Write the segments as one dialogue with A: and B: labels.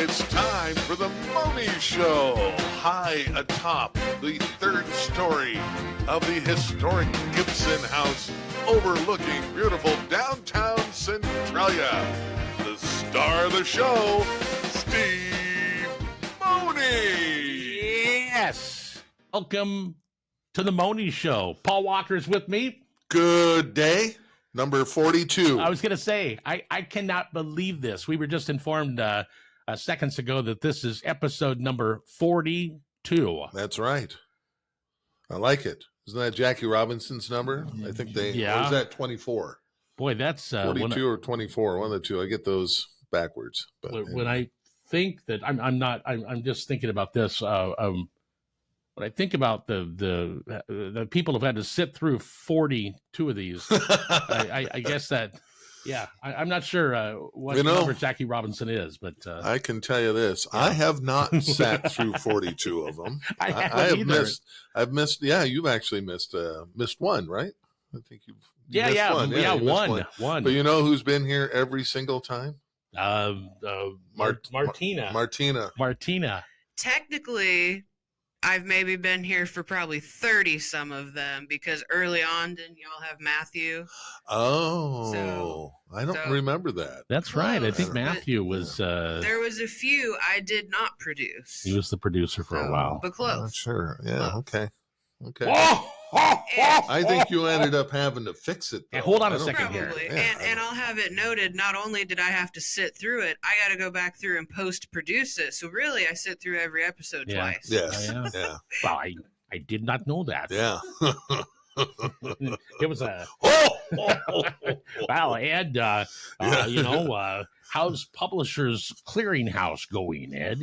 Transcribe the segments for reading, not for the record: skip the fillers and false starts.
A: It's time for the Mohney Show. High atop the third story of the historic Gibson House overlooking beautiful downtown Centralia. The star of the show, Steve Mohney.
B: Yes. Welcome to the Mohney Show. Paul Walker's with me.
A: Good day. Number 42.
B: I was going to say, I cannot believe this. We were just informed seconds ago that this is episode number 42.
A: That's right. I like it. Isn't that Jackie Robinson's number? I think or is that 24?
B: Boy, that's
A: 42 or 24, one of the two. I get those backwards. But
B: when I think that I'm just thinking about this. When I think about the people who've had to sit through 42 of these, I guess that, yeah, I'm not sure what number Jackie Robinson is, but
A: I can tell you this: yeah. I have not sat through 42 of them. I have missed. I've missed. Yeah, you've actually missed one, right? I think you've missed one. Yeah, one. But you know who's been here every single time?
B: Martina.
C: Technically, I've maybe been here for probably 30 some of them because early on, didn't y'all have Matthew?
A: Oh, I don't remember that.
B: That's close. Right. I think Matthew was...
C: there was a few I did not produce.
B: He was the producer for a while.
C: But close.
A: Sure. Yeah,
C: close.
A: Okay. I think you ended up having to fix it.
B: Hey, hold on a second here.
C: Yeah, and I'll have it noted, not only did I have to sit through it, I got to go back through and post-produce it. So really, I sit through every episode twice.
A: Yes. Yeah.
B: Well, I did not know that.
A: Yeah.
B: It was a... Well, Ed, how's Publishers Clearinghouse going, Ed?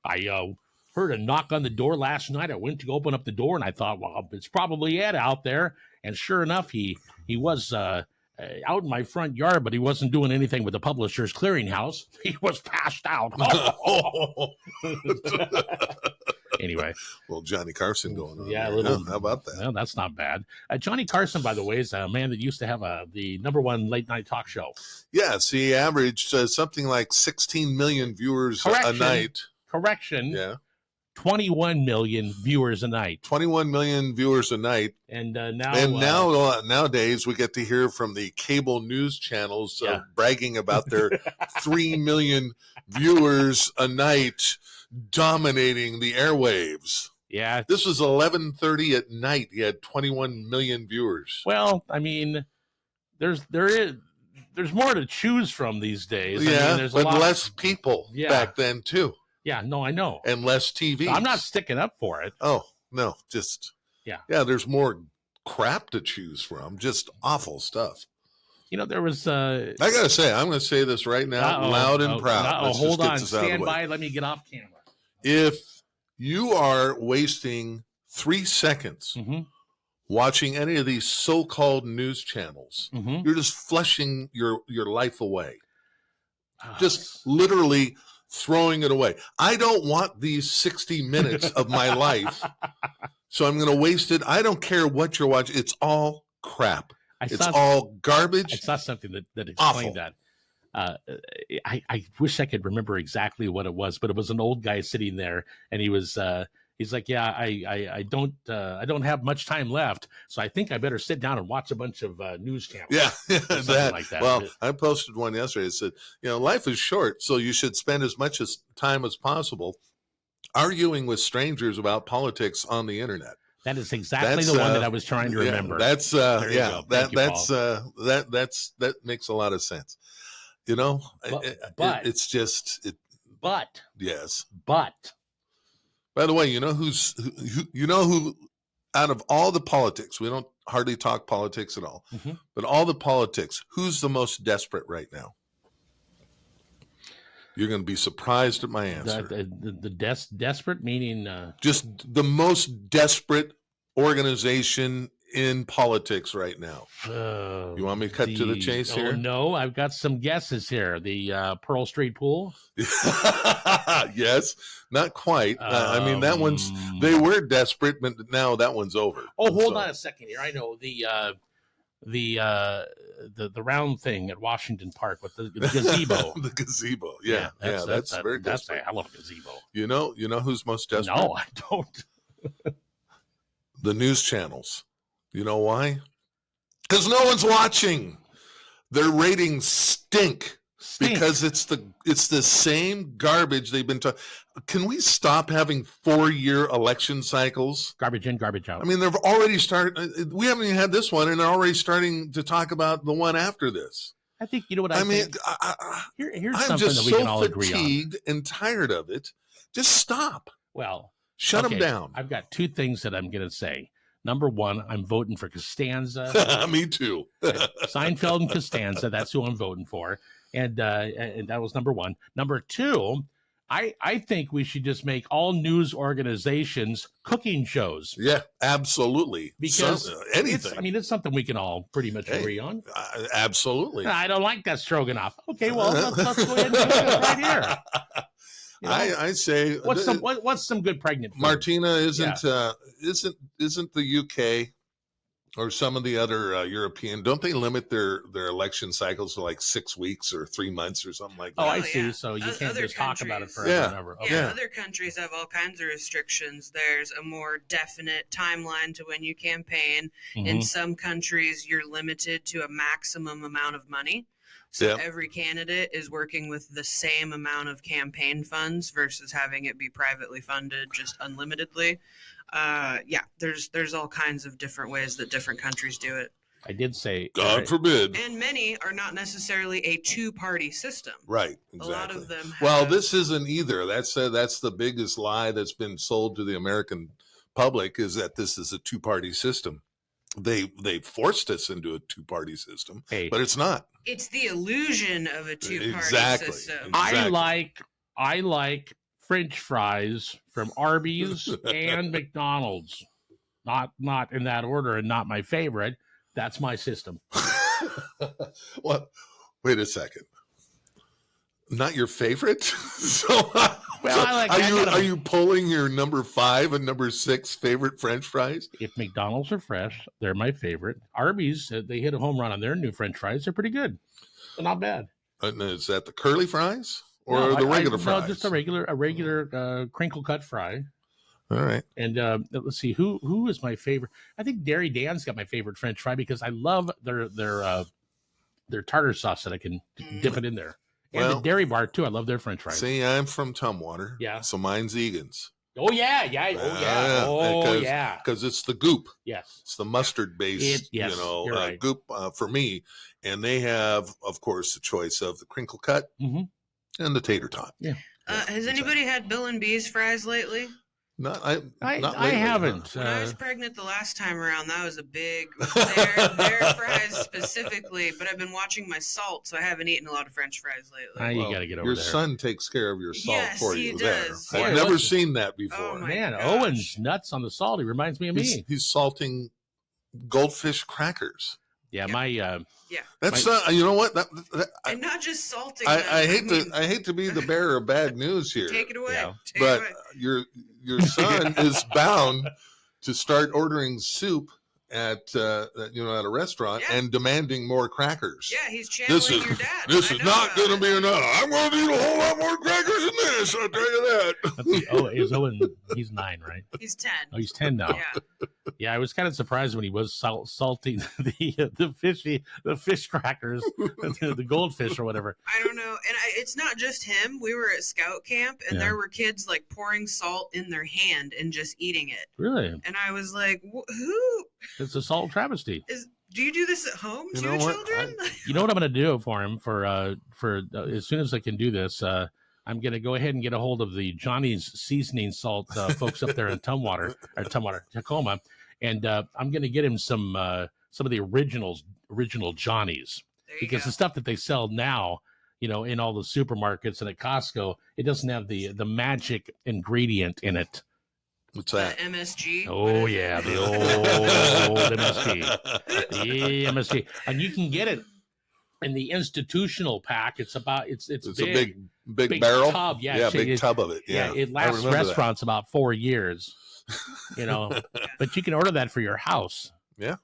B: I heard a knock on the door last night. I went to open up the door, and I thought, well, it's probably Ed out there. And sure enough, he was out in my front yard, but he wasn't doing anything with the Publishers Clearinghouse. He was passed out. Anyway.
A: Well, Johnny Carson going on.
B: Yeah,
A: how about that?
B: Well, that's not bad. Johnny Carson, by the way, is a man that used to have the number one late night talk show.
A: Yes, he averaged something like 16 million viewers a night.
B: Correction.
A: Yeah.
B: 21 million viewers a night.
A: 21 million viewers a night.
B: And
A: nowadays we get to hear from the cable news channels bragging about their 3 million viewers a night dominating the airwaves.
B: Yeah.
A: This was 11:30 at night. He had 21 million viewers.
B: Well, I mean, there's more to choose from these days.
A: Yeah,
B: I mean,
A: but less people back then too.
B: Yeah, no, I know.
A: And less TV.
B: I'm not sticking up for it.
A: Oh, no, just... Yeah, there's more crap to choose from. Just awful stuff.
B: You know, there was... I
A: got to say, I'm going to say this right now, loud and proud.
B: Hold on, stand by, let me get off camera.
A: If you are wasting 3 seconds watching any of these so-called news channels, you're just flushing your life away. Just literally... throwing it away. I don't want these 60 minutes of my life, so I'm going to waste it. I don't care what you're watching. It's all crap. It's all garbage.
B: I saw something that explained that. I wish I could remember exactly what it was, but it was an old guy sitting there, and he was he's like, yeah, I don't have much time left, so I think I better sit down and watch a bunch of news channels.
A: Yeah,
B: something like that.
A: Well, I posted one yesterday. It said, life is short, so you should spend as much time as possible arguing with strangers about politics on the internet.
B: That is exactly the one that I was trying to remember.
A: That makes a lot of sense. It's just.
B: But
A: by the way, who out of all the politics, we don't hardly talk politics at all, but all the politics, who's the most desperate right now? You're going to be surprised at my answer.
B: The desperate meaning?
A: Just the most desperate organization in politics right now. You want me to cut to the chase here?
B: No, I've got some guesses here. The Pearl Street Pool?
A: Yes, not quite. I mean, that they were desperate, but now that one's over.
B: Oh, hold on a second here. I know the the round thing at Washington Park with the gazebo.
A: The gazebo. Yeah, that's very
B: that's
A: desperate.
B: a hell of a gazebo.
A: You know who's most desperate?
B: No, I don't.
A: The news channels. You know why? Because no one's watching. Their ratings stink. Because it's the same garbage they've been talking. Can we stop having 4-year election cycles?
B: Garbage in, garbage out.
A: I mean, they've already started. We haven't even had this one, and they're already starting to talk about the one after this.
B: I think, you know what I
A: mean,
B: think? Here's
A: I'm
B: something
A: just
B: that we
A: so
B: can all agree on.
A: fatigued and tired of it. Just stop.
B: Well,
A: shut them down.
B: I've got 2 things that I'm going to say. Number 1, I'm voting for Costanza.
A: Me too.
B: Seinfeld and Costanza. That's who I'm voting for. And that was number 1. Number 2, I think we should just make all news organizations cooking shows.
A: Yeah, absolutely.
B: Because
A: anything.
B: It's something we can all pretty much agree on.
A: Absolutely.
B: I don't like that stroganoff. Okay, well, let's go ahead and do it right here. You know,
A: I say
B: what's some good pregnant food?
A: Martina isn't the UK or some of the other European, don't they limit their election cycles to like 6 weeks or 3 months or something like that?
B: Oh, I see. Yeah. So you can't just talk about it forever and ever.
C: Okay. Yeah, other countries have all kinds of restrictions. There's a more definite timeline to when you campaign. Mm-hmm. In some countries, you're limited to a maximum amount of money. So every candidate is working with the same amount of campaign funds versus having it be privately funded just unlimitedly. There's all kinds of different ways that different countries do it.
B: I did say,
A: God forbid.
C: And many are not necessarily a 2-party system.
A: Right. Exactly.
C: A lot of them have...
A: Well, this isn't either. That's the biggest lie that's been sold to the American public, is that this is a 2-party system. They forced us into a 2-party system, but it's not.
C: It's the illusion of a 2-party system.
A: Exactly.
B: I like French fries from Arby's and McDonald's. Not in that order, and not my favorite. That's my system.
A: Well, wait a second. Not your favorite? Are you pulling your number 5 and number 6 favorite French fries?
B: If McDonald's are fresh, they're my favorite. Arby's, they hit a home run on their new French fries. They're pretty good. They're not bad.
A: And is that the curly fries or the regular fries?
B: No, just a regular crinkle cut fry.
A: All right.
B: And let's see, who is my favorite? I think Dairy Dan's got my favorite French fry because I love their tartar sauce that I can dip it in there. And the Dairy Bar, too. I love their French fries.
A: See, I'm from Tumwater.
B: Yeah.
A: So mine's Egan's.
B: Oh, yeah.
A: Because it's the goop.
B: Yes.
A: It's the mustard-based,
B: right.
A: goop for me. And they have, of course, the choice of the crinkle cut and the tater tot.
B: Yeah.
C: Has anybody had Bill and B's fries lately?
A: Not lately,
B: I haven't.
C: When I was pregnant the last time around, that was a big their fries specifically. But I've been watching my salt, so I haven't eaten a lot of French fries lately.
B: You got to get over
A: your
B: there.
A: Your son takes care of your salt for you.
C: Yes, he does.
A: I've never seen that before.
C: Oh
B: man,
C: gosh.
B: Owen's nuts on the salt. He reminds me of me.
A: He's salting goldfish crackers.
B: Yeah,
A: That's not. You know what?
C: And not just salting.
A: I hate to be the bearer of bad news here.
C: Take it away.
B: Yeah.
A: But your son is bound to start ordering soup at a restaurant and demanding more crackers.
C: Yeah, he's channeling your dad.
A: This is not going to be enough. I'm going to eat a whole lot more crackers than this. I'll tell you that.
B: Is Owen? He's 9, right?
C: He's 10.
B: Oh, he's 10 now. Yeah, I was kind of surprised when he was salting the fish crackers, the goldfish or whatever.
C: I don't know, and it's not just him. We were at scout camp, and there were kids like pouring salt in their hand and just eating it.
B: Really?
C: And I was like, who?
B: It's a salt travesty.
C: Do you do this at home to your children?
B: You know what I'm going to do for him for as soon as I can do this. I'm going to go ahead and get a hold of the Johnny's seasoning salt folks up there in Tacoma, and I'm going to get him some of the original Johnny's, because the stuff that they sell now, in all the supermarkets and at Costco, it doesn't have the magic ingredient in it.
A: What's that?
C: The MSG.
B: Oh yeah, the old MSG. The MSG, and you can get it in the institutional pack. It's big,
A: a big barrel
B: tub.
A: Big tub of it. Yeah,
B: it lasts restaurants about 4 years. But you can order that for your house.
A: Yeah.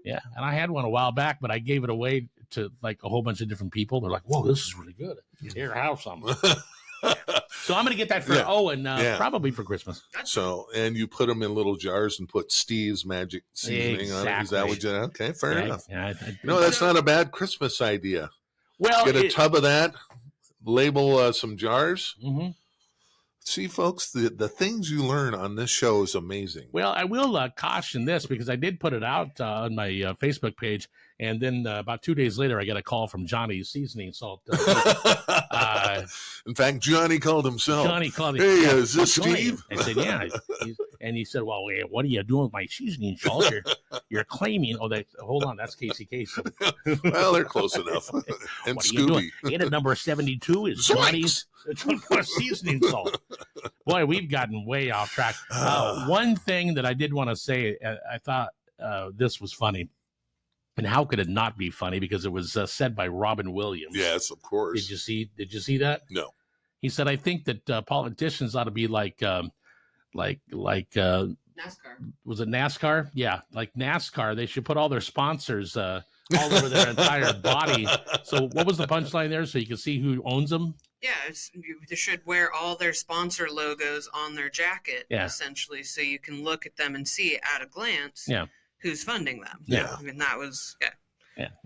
B: Yeah, and I had one a while back, but I gave it away to like a whole bunch of different people. They're like, "Whoa, this is really good. Here, have some." So I'm gonna get that for Owen, probably for Christmas.
A: So, and you put them in little jars and put Steve's magic seasoning on it. Is that what you? Okay, fair enough. Yeah, no, that's not a bad Christmas idea.
B: Well,
A: get a tub of that. Label some jars.
B: Mm-hmm.
A: See, folks, the things you learn on this show is amazing.
B: Well, I will caution this because I did put it out on my Facebook page, and then about 2 days later, I got a call from Johnny's Seasoning Salt.
A: In fact, Johnny called himself.
B: Johnny called me.
A: Hey, is this Steve?
B: I said, yeah. And he said, well, what are you doing with my seasoning salt? You're claiming, hold on, that's Casey Kasem.
A: Well, they're close enough. And
B: what
A: Scooby.
B: In at number 72 is Johnny's seasoning salt. Boy, we've gotten way off track. One thing that I did want to say, I thought this was funny. And how could it not be funny? Because it was said by Robin Williams.
A: Yes, of course.
B: Did you see that?
A: No.
B: He said, "I think that politicians ought to be like
C: NASCAR.
B: Was it NASCAR? Yeah, like NASCAR. They should put all their sponsors all over their entire body." So, what was the punchline there? So you can see who owns them.
C: Yeah, they should wear all their sponsor logos on their jacket, essentially, so you can look at them and see at a glance.
B: Yeah.
C: Who's funding them?
B: Yeah,
C: I mean that was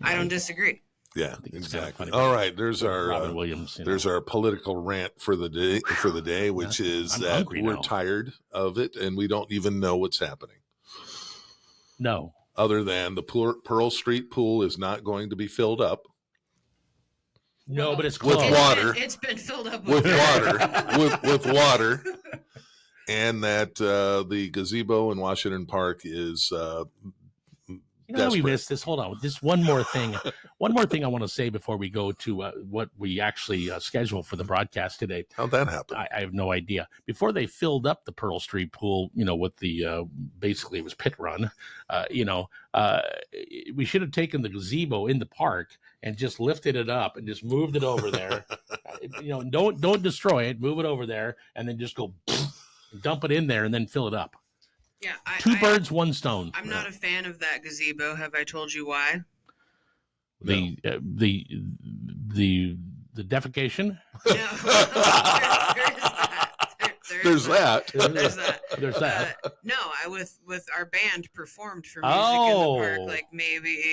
C: I don't disagree.
A: Yeah, exactly. All right, there's our
B: Robin Williams.
A: There's our political rant for the day, which is that we're tired of it and we don't even know what's happening.
B: No,
A: other than the Pearl Street pool is not going to be filled up.
B: No, but it's close.
A: With water.
C: It's been filled up
A: with water. with water. And that the gazebo in Washington Park is
B: we missed this. Hold on. Just one more thing. One more thing I want to say before we go to what we actually scheduled for the broadcast today.
A: How'd that happen?
B: I have no idea. Before they filled up the Pearl Street pool, with the basically it was pit run. We should have taken the gazebo in the park and just lifted it up and just moved it over there. Don't destroy it. Move it over there and then just go. Dump it in there and then fill it up.
C: Yeah,
B: two birds, one stone.
C: I'm not a fan of that gazebo. Have I told you why?
B: The defecation.
C: No, there's that.
B: There's that.
C: No, with our band performed for music in the park like maybe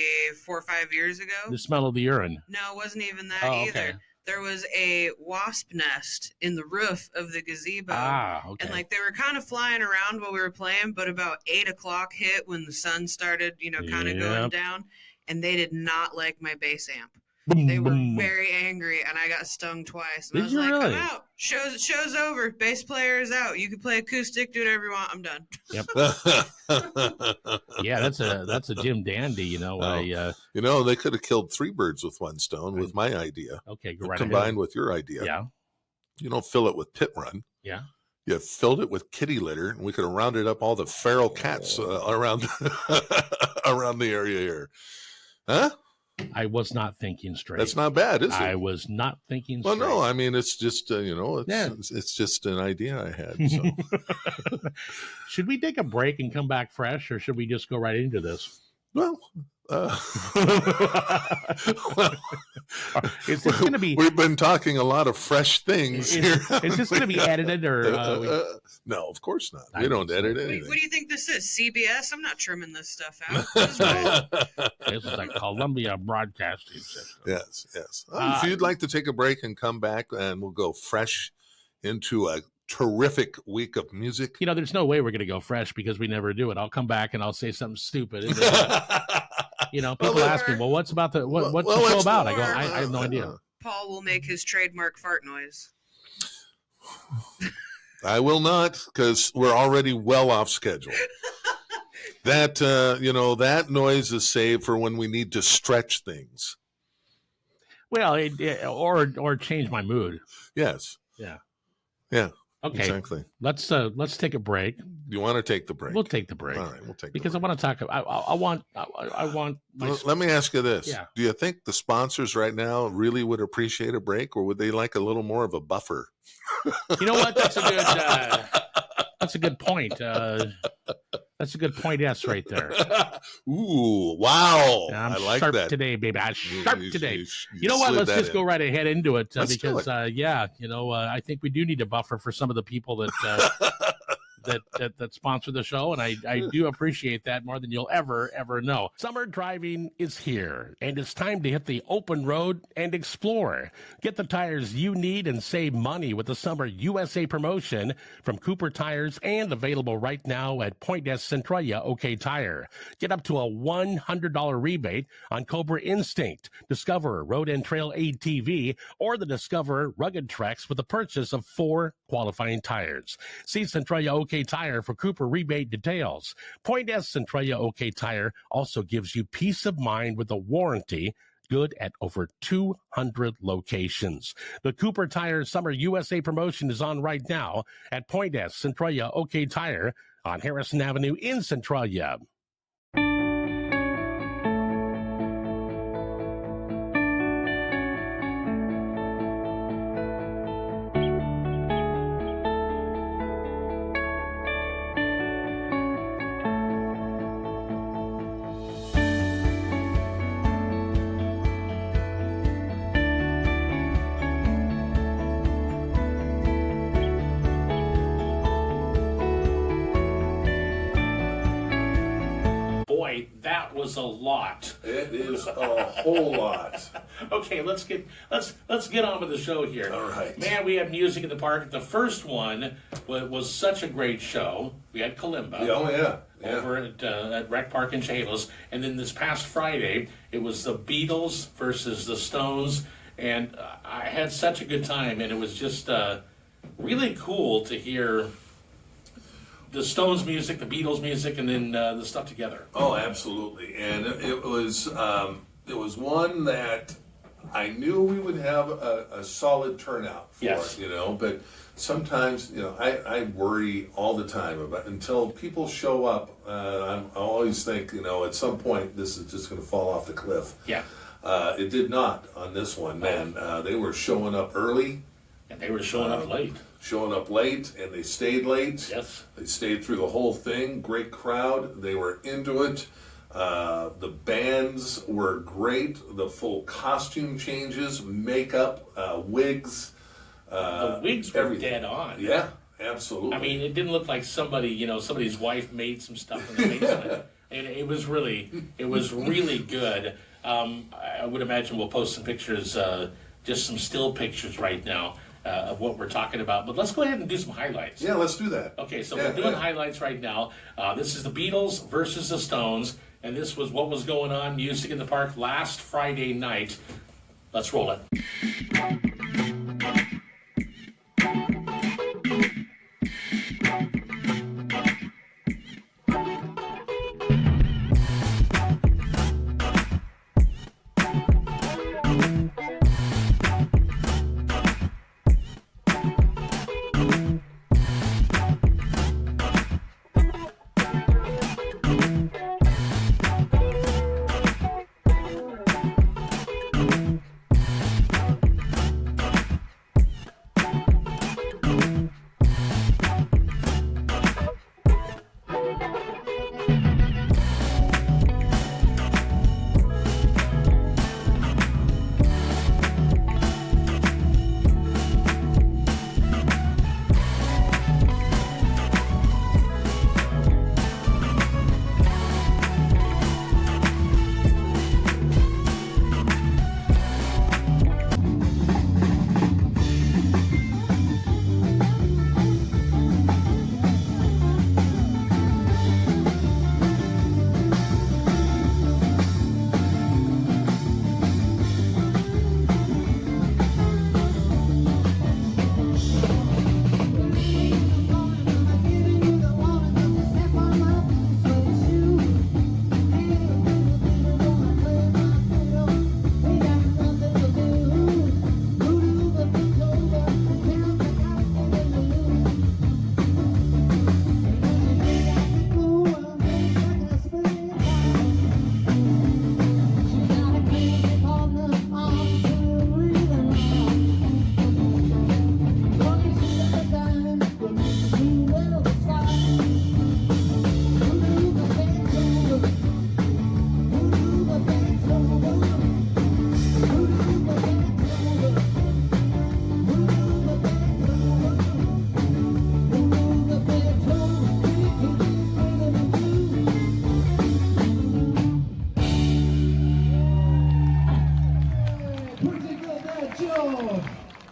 C: 4 or 5 years ago.
B: The smell of the urine.
C: No, it wasn't even that either. Okay. There was a wasp nest in the roof of the gazebo.
B: Okay.
C: And they were kind of flying around while we were playing, but about 8 o'clock hit when the sun started, kind of going down, and they did not like my bass amp. They were very angry, and I got stung twice. And I was like,
B: really?
C: I'm out. Show's over. Bass player is out. You can play acoustic, do whatever you want. I'm done.
B: Yep. Yeah, that's a Jim Dandy,
A: they could have killed 3 birds with one stone with my idea.
B: Okay, go right
A: combined
B: ahead.
A: with your idea.
B: Yeah.
A: You don't fill it with pit run.
B: Yeah.
A: You filled it with kitty litter, and we could have rounded up all the feral cats around around the area here. Huh?
B: I was not thinking straight.
A: That's not bad, is it?
B: I was not thinking straight.
A: Well, no, I mean, it's just, it's just an idea I had. So.
B: Should we take a break and come back fresh, or should we just go right into this?
A: Well,
B: is this going to be?
A: We've been talking a lot of fresh things here.
B: Is this going to be edited or?
A: No, of course not. We don't edit anything.
C: What do you think this is? CBS? I'm not trimming this stuff out.
B: This is like Columbia Broadcasting System.
A: Yes. If you'd like to take a break and come back, and we'll go fresh into a terrific week of music.
B: There's no way we're going to go fresh because we never do it. I'll come back and I'll say something stupid. And then, people ask me, well, what's about the what's the show about? I go, I have no idea.
C: Paul will make his trademark fart noise.
A: I will not, because we're already well off schedule. That that noise is saved for when we need to stretch things.
B: Well, or change my mood.
A: Yes.
B: Yeah.
A: Yeah.
B: Okay.
A: Exactly.
B: Let's take a break.
A: You want to take the break?
B: We'll take the break.
A: All right, we'll take
B: because
A: the break.
B: I want to talk. I want.
A: Let me ask you this.
B: Yeah.
A: Do you think the sponsors right now really would appreciate a break, or would they like a little more of a buffer?
B: You know what? That's a good point. That's That's a good point S right there.
A: Ooh, wow.
B: I'm
A: I like
B: sharp
A: that. today.
B: today, baby. I'm sharp today. You know
A: slid
B: what? Let's
A: that
B: just
A: in.
B: go right ahead into it
A: Let's do
B: because, I think we do need a buffer for some of the people that sponsor the show, and I do appreciate that more than you'll ever know. Summer driving is here, and it's time to hit the open road and explore. Get the tires you need and save money with the Summer USA promotion from Cooper Tires and available right now at Point S Centralia OK Tire. Get up to a $100 rebate on Cobra Instinct, Discoverer Road and Trail ATV, or the Discoverer Rugged Treks with the purchase of 4 qualifying tires. See Centralia OK Tire for Cooper rebate details. Point S Centralia OK Tire also gives you peace of mind with a warranty good at over 200 locations. The Cooper Tire Summer USA promotion is on right now at Point S Centralia OK Tire on Harrison Avenue in Centralia. Boy, that was a lot.
A: It is a whole lot.
B: Okay, let's get on with the show here.
A: All right.
B: Man, we had music in the park. The first one was such a great show. We had Kalimba.
A: Oh, yeah.
B: Over at Rec Park in Chehalis. And then this past Friday, it was the Beatles versus the Stones. And I had such a good time. And it was just really cool to hear the Stones music, the Beatles music, and then the stuff together.
A: Oh, absolutely. And it was one that I knew we would have a solid turnout for,
B: Yes.
A: but sometimes, I worry all the time about until people show up. I always think, at some point this is just going to fall off the cliff.
B: Yeah.
A: It did not on this one, man. They were showing up early.
B: And they were showing up late.
A: Showing up late, and they stayed late.
B: Yes.
A: They stayed through the whole thing. Great crowd. They were into it. The bands were great. The full costume changes, makeup, wigs.
B: The wigs were
A: everything.
B: dead on.
A: Yeah, absolutely.
B: I mean, it didn't look like somebody's wife made some stuff in the basement. And it was really good. I would imagine we'll post some pictures, just some still pictures right now of what we're talking about. But let's go ahead and do some highlights.
A: Yeah, let's do that.
B: Okay, so we're doing highlights right now. This is the Beatles versus the Stones, and this was what was going on music in the park last Friday night. Let's roll it.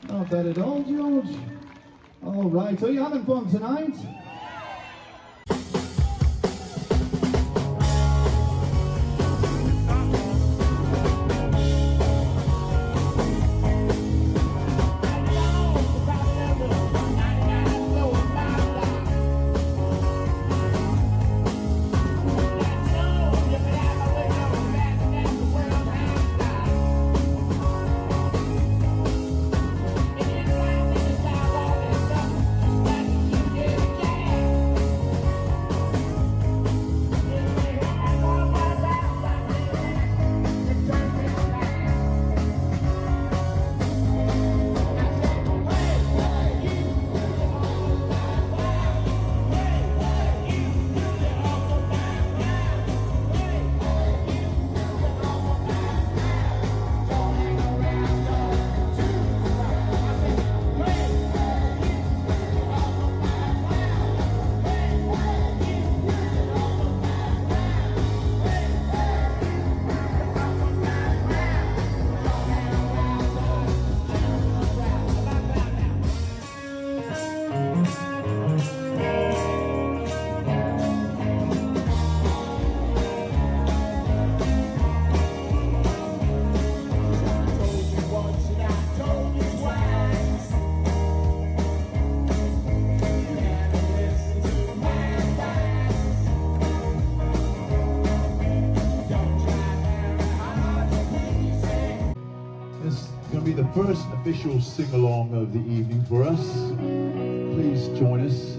D: Not bad at all, George. All right, so you having fun tonight? Be the first official sing-along of the evening for us. Please join us.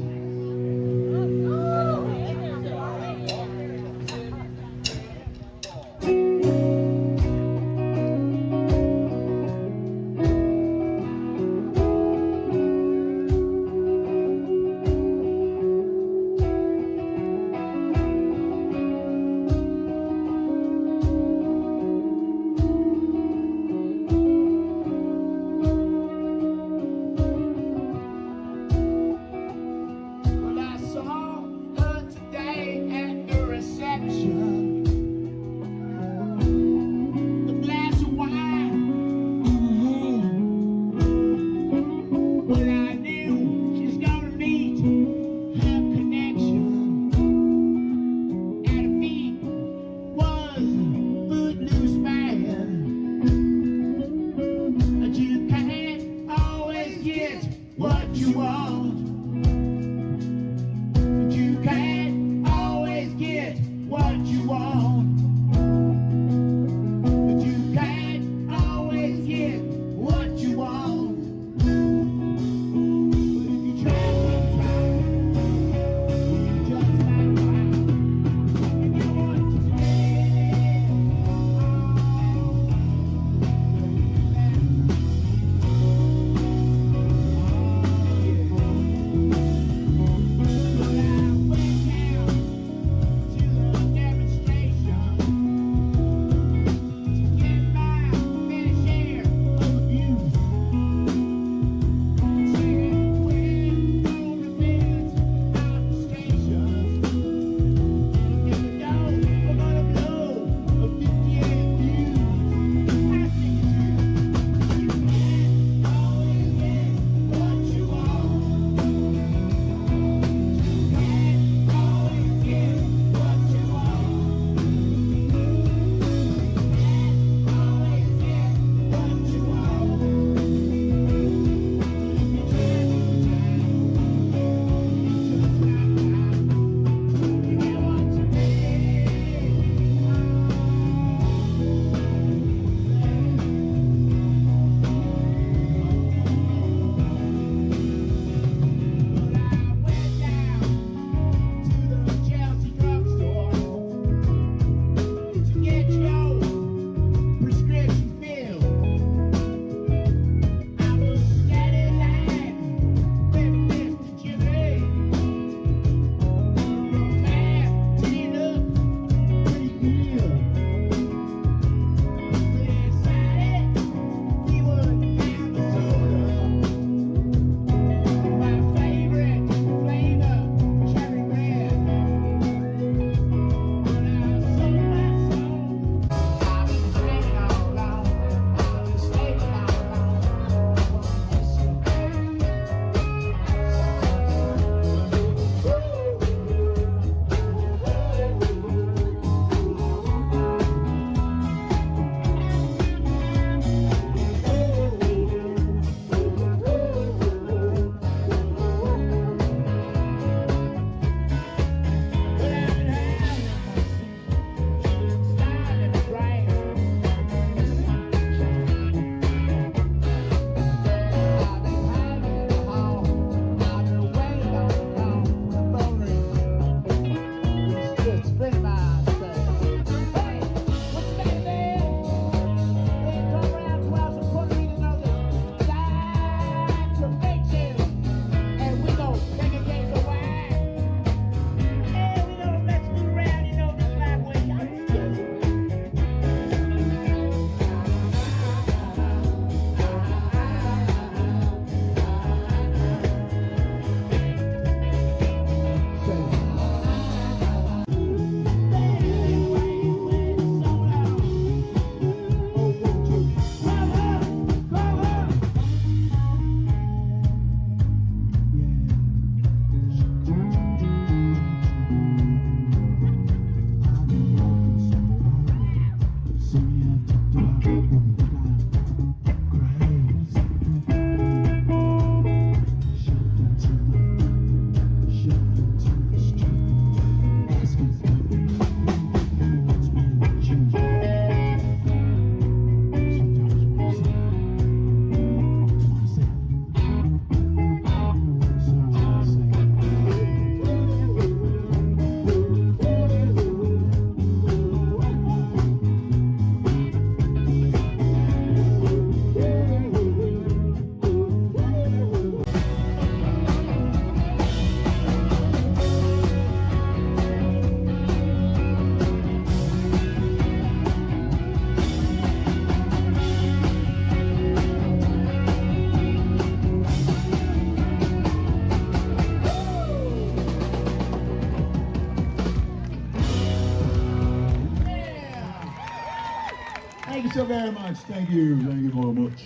D: you very much. Thank you very much.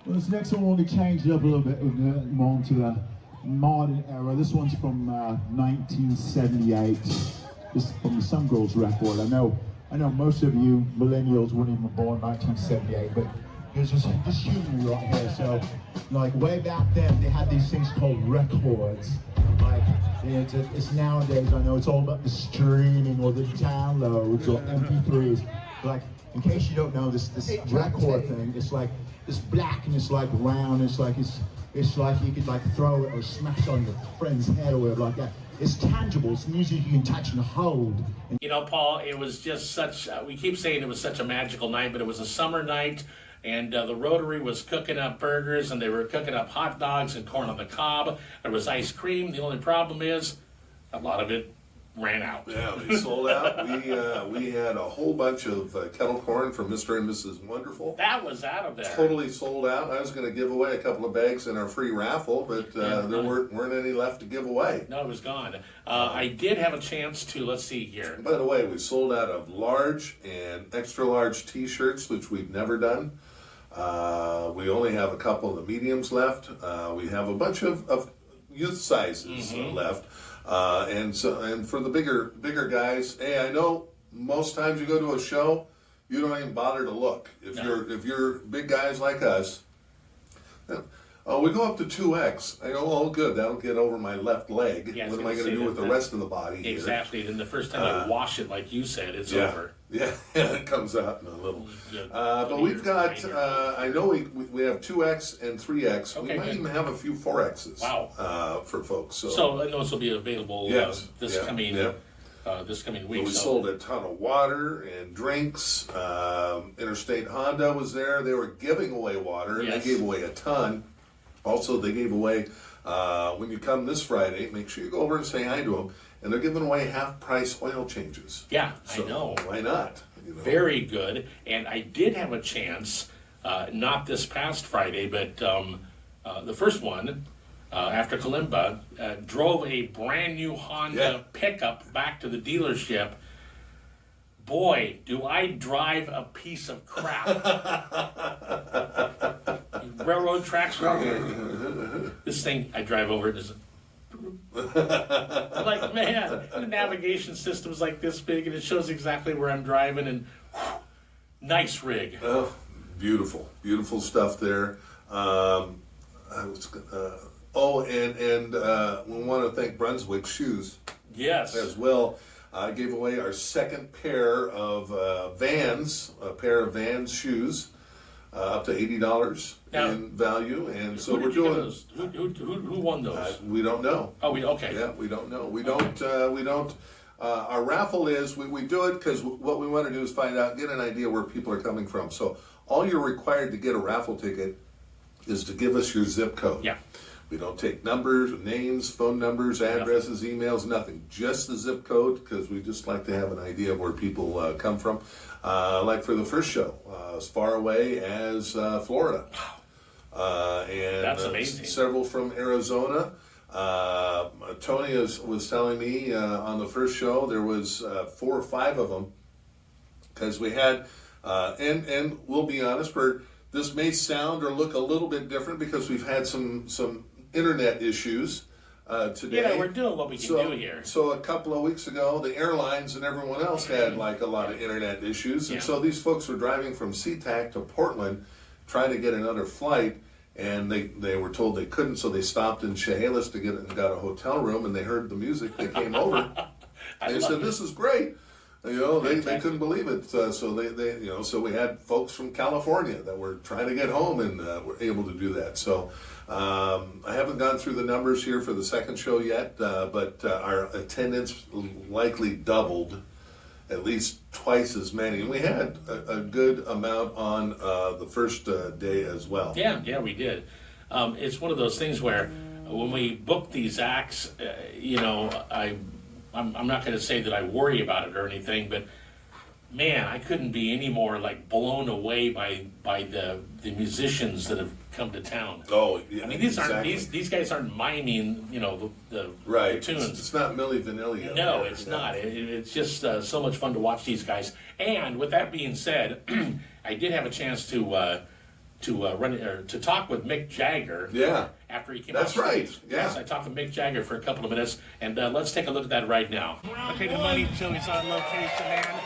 D: Well, this next one we changed it up a little bit. We're more into the modern era. This one's from 1978. This is from the Some Girls record. I know most of you millennials weren't even born in 1978, but there's this humor right here. So, like way back then, they had these things called records. Like it's nowadays, I know it's all about the streaming or the downloads or MP3s. Like, in case you don't know, this record thing, it's like it's black and it's like round. It's like you could like throw it or smash on your friend's head or whatever like that. It's tangible. It's music you can touch and hold.
B: You know, Paul, it was just such. We keep saying it was such a magical night, but it was a summer night. And the Rotary was cooking up burgers, and they were cooking up hot dogs and corn on the cob. There was ice cream. The only problem is a lot of it ran out.
A: Yeah, they sold out. We had a whole bunch of kettle corn from Mr. and Mrs. Wonderful.
B: That was out of there.
A: Totally sold out. I was going to give away a couple of bags in our free raffle, but there weren't any left to give away.
B: No, it was gone. I did have a chance to, let's see here.
A: By the way, we sold out of large and extra large T-shirts, which we've never done. We only have a couple of the mediums left. We have a bunch of youth sizes left. And for the bigger guys, hey, I know most times you go to a show, you don't even bother to look. If you're big guys like us, we go up to 2X. I go, oh, good, that'll get over my left leg.
B: Yeah,
A: what am I going to do with the rest of the body?
B: Exactly. Then the first time I wash it, like you said, it's over.
A: Yeah, it comes out in a little. But we've got, I know we have 2X and 3X.
B: Okay,
A: we might even have a few 4Xs.
B: Wow.
A: For folks.
B: So those will be available this coming week.
A: But we
B: So
A: sold a ton of water and drinks. Interstate Honda was there. They were giving away water, and they gave away a ton. Also, they gave away, when you come this Friday, make sure you go over and say hi to them. And they're giving away half-price oil changes.
B: Yeah,
A: so
B: I know.
A: Why not? You know?
B: Very good. And I did have a chance, not this past Friday, but the first one, after Kalimba, drove a brand new Honda pickup back to the dealership. Boy, do I drive a piece of crap. Railroad tracks. This thing, I drive over it. I'm like, man, the navigation system's like this big, and it shows exactly where I'm driving, and nice rig.
A: Oh, beautiful stuff there. We want to thank Brunswick Shoes.
B: Yes.
A: As well. I gave away our second pair of Vans, a pair of Vans shoes. Up to $80 in value, and so we're doing.
B: Those? Who won those?
A: We don't know.
B: Oh, okay.
A: Yeah, we don't know. We don't. Our raffle is we do it because what we want to do is find out, get an idea where people are coming from. So all you're required to get a raffle ticket is to give us your zip code.
B: Yeah.
A: We don't take numbers, names, phone numbers, addresses, emails, nothing. Just the zip code, because we just like to have an idea of where people come from. Like for the first show, as far away as Florida. And
B: that's amazing.
A: Several from Arizona. Tony was telling me on the first show there was 4 or 5 of them, because we had, and we'll be honest, this may sound or look a little bit different because we've had some internet issues today.
B: Yeah, we're doing what we can do here.
A: So a couple of weeks ago, the airlines and everyone else had like a lot of internet issues. And so these folks were driving from SeaTac to Portland trying to get another flight, and they were told they couldn't, so they stopped in Chehalis to got a hotel room, and they heard the music. They came over. They said, "This is great." You know, they couldn't believe it. So so we had folks from California that were trying to get home and were able to do that. So I haven't gone through the numbers here for the second show yet, but our attendance likely doubled, at least twice as many. And we had a good amount on the first day as well.
B: Yeah, we did. It's one of those things where when we book these acts, I'm not going to say that I worry about it or anything, but man, I couldn't be any more like blown away by the musicians that have come to town.
A: Oh, yeah.
B: I mean, these guys aren't miming, the tunes.
A: It's not Milli Vanilli.
B: No, it's not. It's just so much fun to watch these guys. And with that being said, I did have a chance to talk with Mick Jagger.
A: Yeah.
B: After he came
A: That's
B: out.
A: right. Yeah.
B: Yes, I talked with Mick Jagger for a couple of minutes, and let's take a look at that right now. Okay, the Mohney show is on location, man.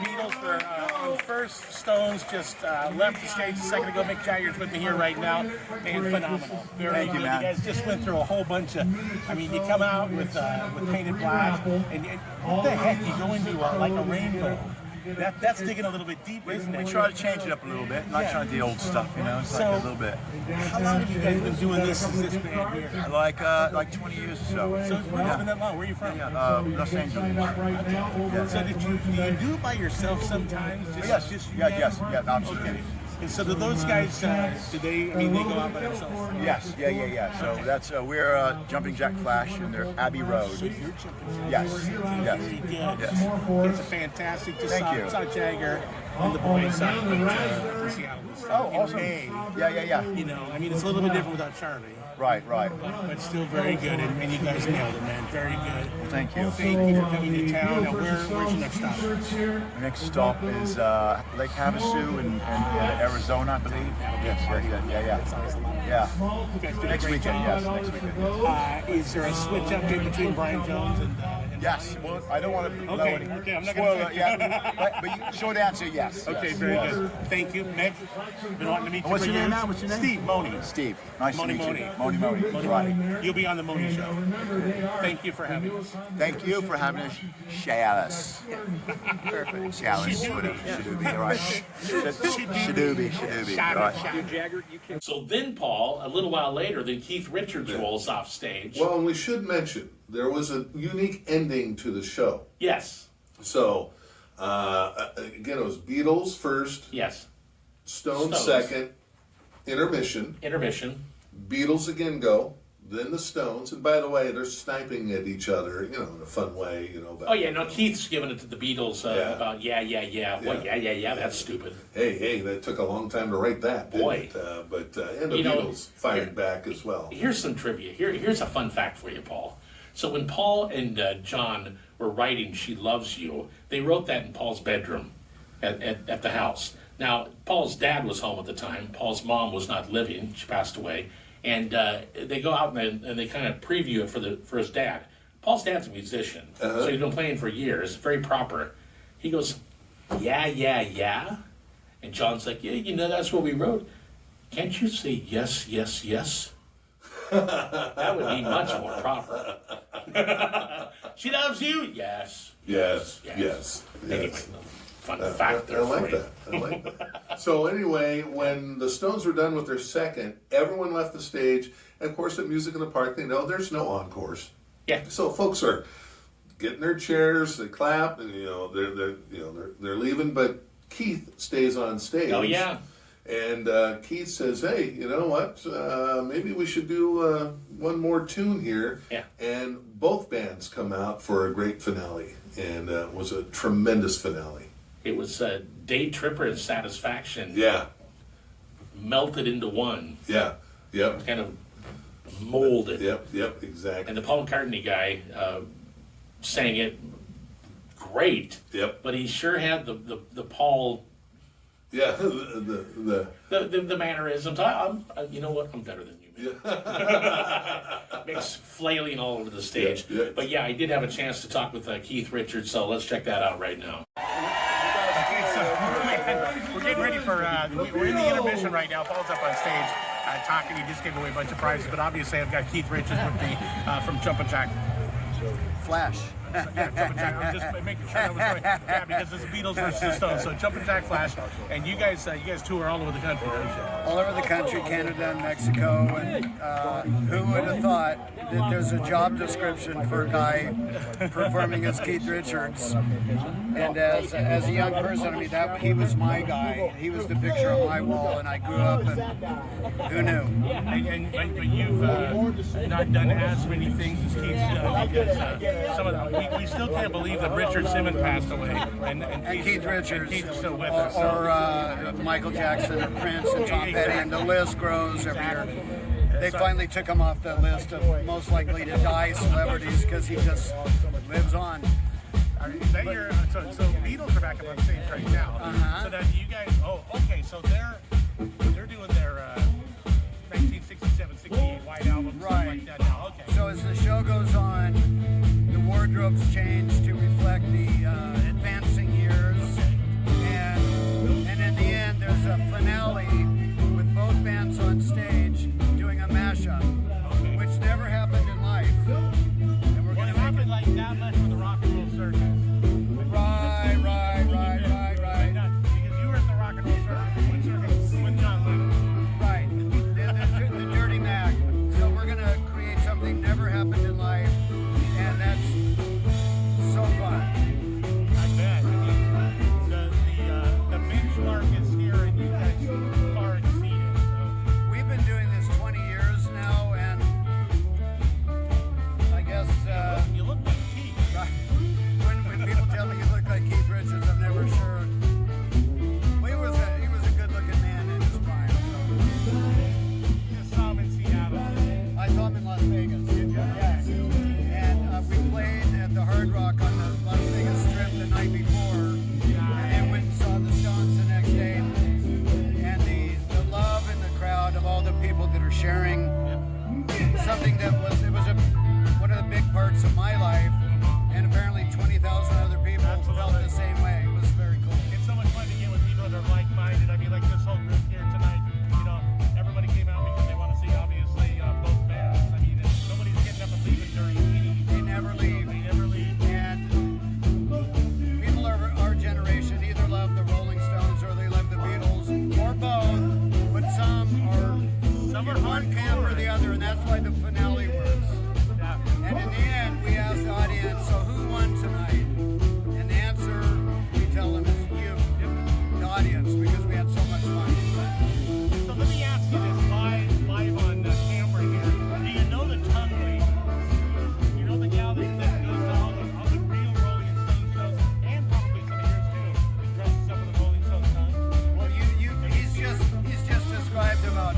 B: Beatles were on first. Stones just left the stage a second ago. Mick Jagger's with me here right now. Man, phenomenal. Very good. You guys just went through a whole bunch of. I mean, you come out with Painted Black, and what the heck? You go into like a rainbow. That's digging a little bit deep, isn't it?
E: We try to change it up a little bit, not trying to do old stuff, you know. It's like a little bit.
B: How long have you guys been doing this since this band here?
E: Like 20 years or so.
B: So it's been that long. Where are you from?
E: Los Angeles.
B: Yeah. So do you do it by yourself sometimes?
E: Yes. No, absolutely.
B: And so do those guys, do they, I mean, they go out by themselves?
E: Yes, yeah. So that's, we're Jumping Jack Flash and they're Abbey Road.
B: So you're Jumping Jack.
E: Yes.
B: Very good.
E: Yes.
B: It's a fantastic. Just
E: Thank you.
B: saw Jagger and the boys out with Chehalis.
E: Oh, awesome.
B: May.
E: Yeah.
B: You know, I mean, it's a little bit different without Charlie.
E: Right.
B: But still very good, and you guys nailed it, man. Very good.
E: Thank you.
B: Thank you for coming to town. Now, where's your next stop?
E: The next stop is Lake Havasu in Arizona, I believe. Yeah. Next weekend, yes.
B: Is there a switch up in between Brian Jones and
E: Yes. Well, I don't want to blow
B: Okay,
E: any
B: I'm not
E: spoiler.
B: gonna-
E: Yeah. But short answer, yes.
B: Okay,
E: yes,
B: very
E: yes.
B: good. Thank you, Mick. Been wanting to meet you
E: What's
B: for
E: your name
B: years.
E: now? What's your name?
B: Steve Mohney.
E: Steve. Nice to meet you.
B: Mohney.
E: Right.
B: You'll be on the Mohney show. Thank you for having us.
E: Thank you for having us. Chehalis. Perfect. Chehalis. Shadooby. All right. Shadooby. Right.
B: So then, Paul, a little while later, then Keith Richards rolls off stage.
A: Well, and we should mention there was a unique ending to the show.
B: Yes.
A: So, again, it was Beatles first,
B: Yes.
A: Stones second, intermission, Beatles again go, then the Stones, and by the way, they're sniping at each other, you know, in a fun way, you know.
B: Oh yeah, no, Keith's giving it to the Beatles
A: Yeah.
B: about yeah. What yeah, that's stupid.
A: Hey, that took a long time to write that, didn't
B: Boy.
A: it? But and the
B: You know,
A: Beatles fired back as well.
B: Here's some trivia. Here's a fun fact for you, Paul. So when Paul and John were writing "She Loves You," they wrote that in Paul's bedroom at the house. Now, Paul's dad was home at the time. Paul's mom was not living; she passed away. And they go out and they kind of preview it for his dad. Paul's dad's a musician, so he's been playing for years, very proper. He goes, yeah. And John's like, yeah, you know, that's what we wrote. Can't you say yes? That would be much more proper. She loves you? Yes.
A: Yes.
B: Fun fact there.
A: I like that. So anyway, when the Stones were done with their second, everyone left the stage. And of course, at Music in the Park, they know there's no encores.
B: Yeah.
A: So folks are getting their chairs, they clap, and they're leaving. But Keith stays on stage.
B: Oh yeah.
A: And Keith says, "Hey, you know what? Maybe we should do one more tune here."
B: Yeah.
A: And both bands come out for a great finale, and it was a tremendous finale.
B: It was Day Tripper and Satisfaction.
A: Yeah.
B: Melted into one.
A: Yeah. Yep.
B: Kind of molded.
A: Yep. Exactly.
B: And the Paul McCartney guy sang it great.
A: Yep.
B: But he sure had the Paul.
A: Yeah. The
B: mannerisms. You know what? I'm better than you, man. Makes flailing all over the stage.
A: Yeah.
B: But yeah, I did have a chance to talk with Keith Richards, so let's check that out right now. Okay, so we're getting ready for, we're in the intermission right now. Paul's up on stage talking. He just gave away a bunch of prizes, but obviously I've got Keith Richards with me from Jumpin' Jack.
E: Flash.
B: Yeah, Jumpin' Jack. I'm just making sure that was right. Yeah, because it's the Beatles versus the Stones. So Jumpin' Jack Flash, and you guys tour all over the country, don't you?
F: All over the country, Canada and Mexico, and who would have thought that there's a job description for a guy performing as Keith Richards? And as a young person, I mean, he was my guy. He was the picture on my wall, and I grew up, and who knew?
B: But you've not done as many things as Keith's done, because some of them, we still can't believe that Richard Simmons passed away, and
F: Keith Richards,
B: and Keith's still with us.
F: or Michael Jackson, or Prince, and Tom Petty, and the list grows every year. They finally took him off the list of most likely to die celebrities because he just lives on.
G: Is that your so Beatles are back up on stage right now? So now you guys? Oh, okay. So they're doing their 1967, 68 White Album, right? Like that now. Okay.
F: So as the show goes on, the wardrobes change to reflect the advancing years, and in the end, there's a finale with both bands on stage doing a mashup, which never happened in life. And we're going to
G: happen like that much for the rock and roll circus.
F: Right.
G: Because you were at the rock and roll circus with John Lennon.
F: Right. The Dirty Mac. So we're going to create something never happened in life, and that's so fun.
G: I bet. I mean, the benchmark is here, and you guys far exceed it. So.
F: We've been doing this 20 years now, and I guess
G: you look like Keith.
F: When people tell me you look like Keith Richards, I'm never sure. Well, he was a good-looking man in his prime. So.
G: You saw him in Seattle.
F: I saw him in Las Vegas. Yeah. And we played at the Hard Rock on the Las Vegas Strip the night before, and then went and saw the Stones the next day. And the love in the crowd of all the people that are sharing something that was one of the big parts of my life, and apparently 20,000 other people felt the same way. It was very cool.
G: It's so much fun to get with people that are like-minded. I mean, like this whole group here tonight, everybody came out because they want to see, obviously, both bands. I mean, nobody's getting up and leaving during any.
F: They never leave. And people of our generation either love the Rolling Stones or they love the Beatles, or both, but some are in one camp or the other, and that's why the finale works. And in the end, we ask the audience, so who won tonight? And the answer, we tell them, is you, the audience, because we had so much fun.
G: So let me ask you this live on camera here. Do you know the tongue lady? You know the gal that goes to all the real Rolling Stones shows, and probably some of yours too, that dresses up with a Rolling Stones tongue?
F: Well, he's just described about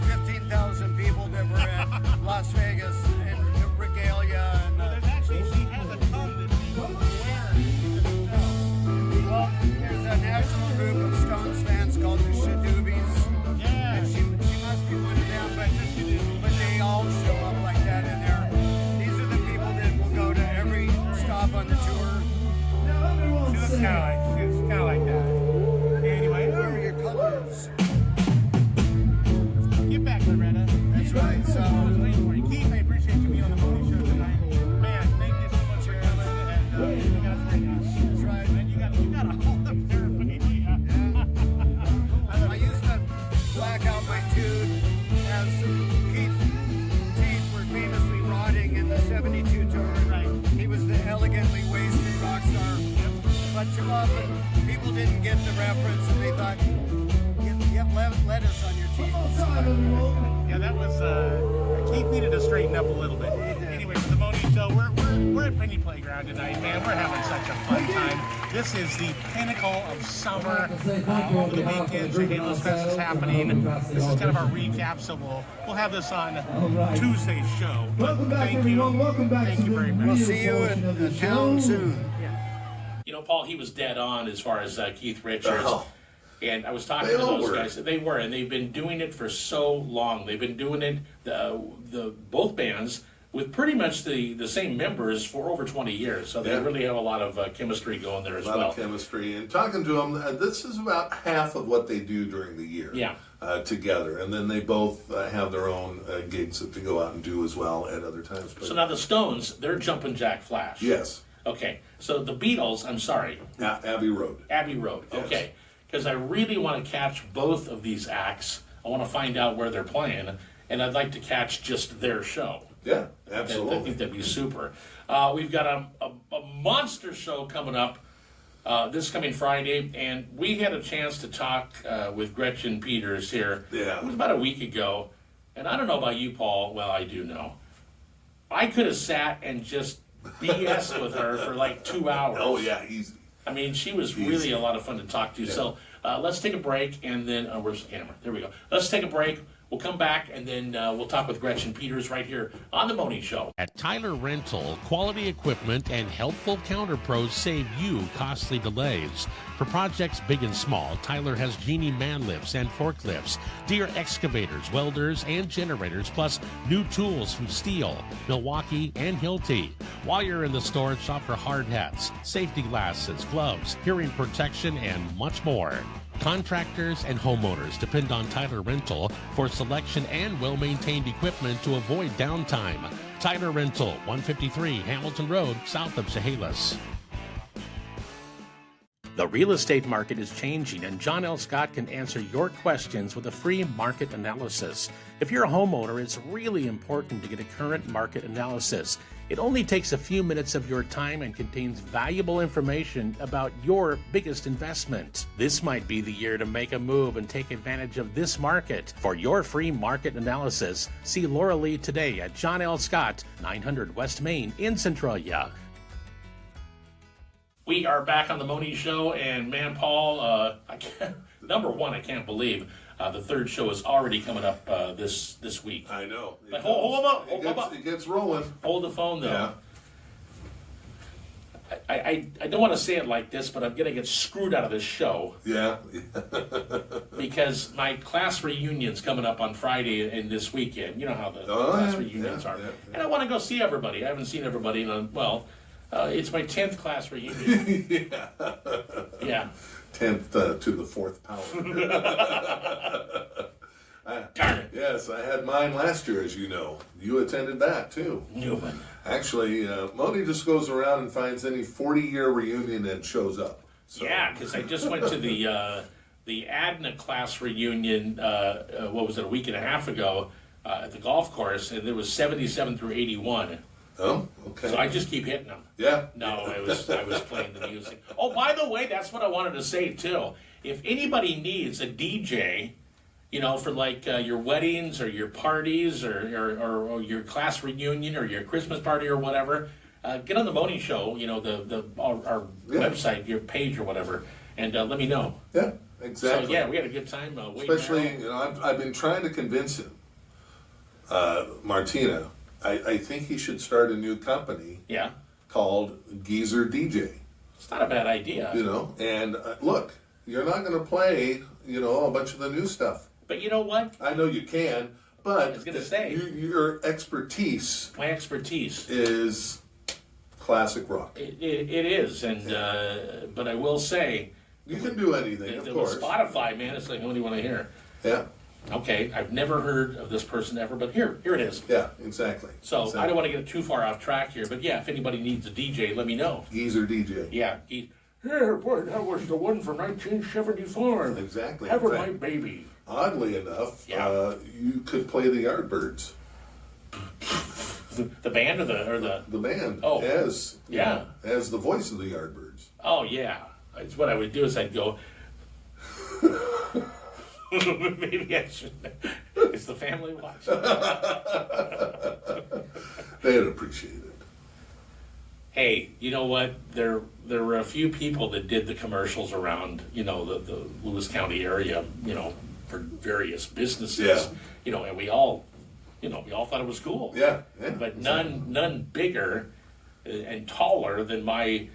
F: 15,000 people that were at Las Vegas and the regalia. And,
G: Well, there's actually, she has a tongue that she wears to the show.
F: well, there's a national group of Stones fans called the Shadoobies.
G: Yeah.
F: And she must be one of them, but they all show up like that in there. These are the people that will go to every stop on the tour.
G: She looks kind of like that. Anyway,
F: What are your colors?
G: get back, Loretta.
F: That's right.
G: I was
F: So,
G: waiting for you. Keith, I appreciate you being on the Mohney show tonight. Man, thank you so much for coming. And you guys are
F: that's right.
G: man, you got all the paraphernalia.
F: I used to black out my tooth as Keith's teeth were famously rotting in the 72 tour.
G: Right.
F: He was the elegantly wasted rock star. But too often, people didn't get the reference and they thought, you have lettuce on your teeth.
G: Yeah, that was Keith needed to straighten up a little bit. Anyway, for the Mohney show, we're at Penny Playground tonight, man. We're having such a fun time. This is the pinnacle of summer. Over the weekend, Chehalis Fest is happening. This is kind of our recap, so we'll have this on Tuesday's show. But thank you very much.
F: We'll see you in town soon.
B: Paul, he was dead on as far as Keith Richards.
A: Oh.
B: And I was talking to those guys. They were, and they've been doing it for so long. They've been doing it, both bands, with pretty much the same members for over 20 years. So they really have a lot of chemistry going there as well.
A: A lot of chemistry. And talking to them, this is about half of what they do during the year together. And then they both have their own gigs that they go out and do as well at other times. But
B: so now the Stones, they're Jumpin' Jack Flash.
A: yes.
B: Okay. So the Beatles, I'm sorry.
A: Abbey Road.
B: Abbey Road.
A: Yes.
B: Okay. Because I really want to catch both of these acts. I want to find out where they're playing, and I'd like to catch just their show.
A: Yeah, absolutely.
B: I think that'd be super. We've got a monster show coming up this coming Friday, and we had a chance to talk with Gretchen Peters here.
A: Yeah.
B: It was about a week ago, and I don't know about you, Paul. Well, I do know. I could have sat and just BS with her for like 2 hours.
A: Oh, yeah, easy.
B: I mean, she was really a lot of fun to talk to.
A: Yeah.
B: So let's take a break, and then where's the camera? There we go. Let's take a break. We'll come back, and then we'll talk with Gretchen Peters right here on The Mohney Show. At Tyler Rental, quality equipment and helpful counter pros save you costly delays. For projects big and small, Tyler has Genie man lifts and forklifts, Deere excavators, welders, and generators, plus new tools from Steel, Milwaukee, and Hilti. While you're in the store, shop for hard hats, safety glasses, gloves, hearing protection, and much more. Contractors and homeowners depend on Tyler Rental for selection and well-maintained equipment to avoid downtime. Tyler Rental, 153 Hamilton Road, south of Chehalis. The real estate market is changing, and John L. Scott can answer your questions with a free market analysis. If you're a homeowner, it's really important to get a current market analysis. It only takes a few minutes of your time and contains valuable information about your biggest investment. This might be the year to make a move and take advantage of this market. For your free market analysis, see Laura Lee today at John L. Scott, 900 West Main in Centralia. We are back on the Mohney Show, and man, Paul, number one, I can't believe the third show is already coming up this week.
A: I know.
B: But hold on.
A: It gets rolling.
B: Hold the phone, though.
A: Yeah.
B: I don't want to say it like this, but I'm going to get screwed out of this show.
A: Yeah.
B: Because my class reunion's coming up on Friday and this weekend. You know how the class reunions are. Yeah. And I want to go see everybody. I haven't seen everybody in it's my 10th class reunion. Yeah.
A: 10th to the 4th power.
B: Darn it.
A: Yes, I had mine last year, as you know. You attended that, too.
B: Newman.
A: Actually, Mohney just goes around and finds any 40-year reunion and shows up. So.
B: Yeah, because I just went to the ADNA class reunion, a week and a half ago at the golf course, and there was 77 through 81.
A: Oh, okay.
B: So I just keep hitting them.
A: Yeah.
B: No, I was playing the music. Oh, by the way, that's what I wanted to say, too. If anybody needs a DJ, for like your weddings or your parties or your class reunion or your Christmas party or whatever, get on the Mohney Show, our website, your page or whatever, and let me know.
A: Yeah, exactly.
B: So, yeah, we had a good time.
A: Especially, I've been trying to convince him, Martina, I think he should start a new company.
B: Yeah.
A: Called Geezer DJ.
B: It's not a bad idea.
A: And look, you're not going to play, a bunch of the new stuff.
B: But you know what?
A: I know you can, but
B: I was going to say
A: your expertise.
B: My expertise
A: is classic rock.
B: It is, and but I will say
A: you can do anything. Of course,
B: Spotify, man, it's like, what do you want to hear?
A: Yeah.
B: Okay, I've never heard of this person ever, but here it is.
A: Yeah, exactly.
B: So I don't want to get too far off track here, but yeah, if anybody needs a DJ, let me know.
A: Geezer DJ.
B: Yeah. Yeah, boy, that was the one from 1974.
A: Exactly.
B: Ever my baby.
A: Oddly enough, you could play the Yardbirds.
B: The band or the
A: band.
B: Oh,
A: as the voice of the Yardbirds.
B: Oh yeah, it's what I would do is I'd go. Maybe I should. Is the family watching?
A: They'd appreciate it.
B: Hey, you know what? There were a few people that did the commercials around, the Lewis County area, for various businesses.
A: Yeah.
B: And we all thought it was cool.
A: Yeah.
B: But none bigger and taller than my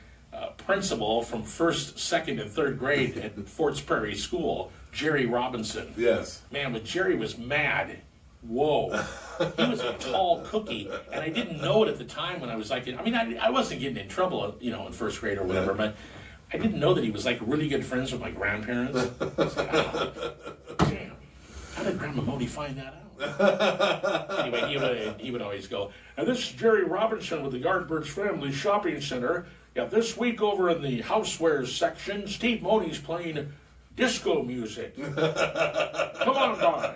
B: principal from 1st, 2nd, and 3rd grade at Forts Prairie School, Jerry Robinson.
A: Yes.
B: Man, when Jerry was mad, whoa. He was a tall cookie, and I didn't know it at the time when I was like, I wasn't getting in trouble, in 1st grade or whatever, but I didn't know that he was like really good friends with my grandparents. I was like, damn. How did Grandma Mohney find that out? Anyway, he would always go, and this is Jerry Robinson with the Yardbirds Family Shopping Center. Yeah, this week over in the housewares section, Steve Mohney's playing disco music. Come on by.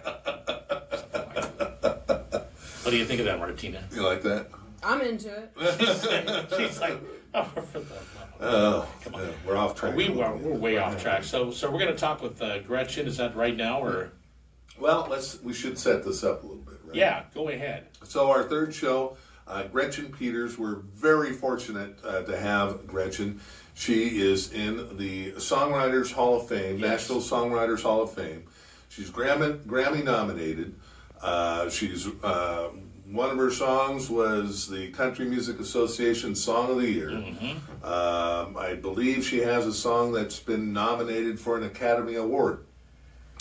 B: What do you think of that, Martina?
A: You like that?
C: I'm into it.
B: She's like, oh, for the
A: come on. We're off track.
B: We're way off track. So we're going to talk with Gretchen. Is that right now, or?
A: Well, we should set this up a little bit, right?
B: Yeah, go ahead.
A: So our third show, Gretchen Peters. We're very fortunate to have Gretchen. She is in the Songwriters Hall of Fame, Nashville Songwriters Hall of Fame. She's Grammy nominated. She's one of her songs was the Country Music Association Song of the Year. I believe she has a song that's been nominated for an Academy Award.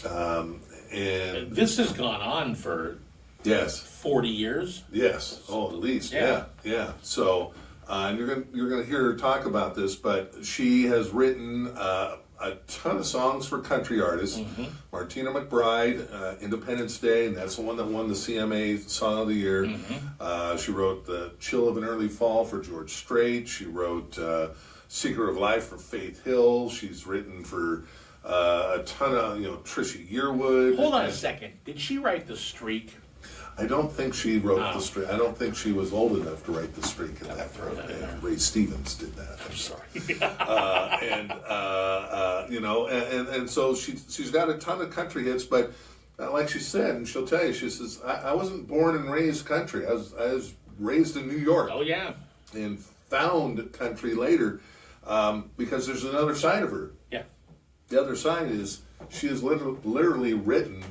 A: And
B: this has gone on for 40 years.
A: Yes, at least, yeah. So, and you're gonna hear her talk about this, but she has written a ton of songs for country artists. Martina McBride, Independence Day, and that's the one that won the CMA Song of the Year. She wrote The Chill of an Early Fall for George Strait. She wrote Secret of Life for Faith Hill. She's written for a ton of, Trisha Yearwood.
B: Hold on a second. Did she write The Streak?
A: I don't think she wrote The Streak. I don't think she was old enough to write The Streak at that point. And Ray Stevens did that.
B: I'm sorry.
A: And so she's got a ton of country hits, but like she said, and she'll tell you, she says, I wasn't born and raised country. I was raised in New York.
B: Oh, yeah.
A: And found country later because there's another side of her.
B: Yeah.
A: The other side is she has literally written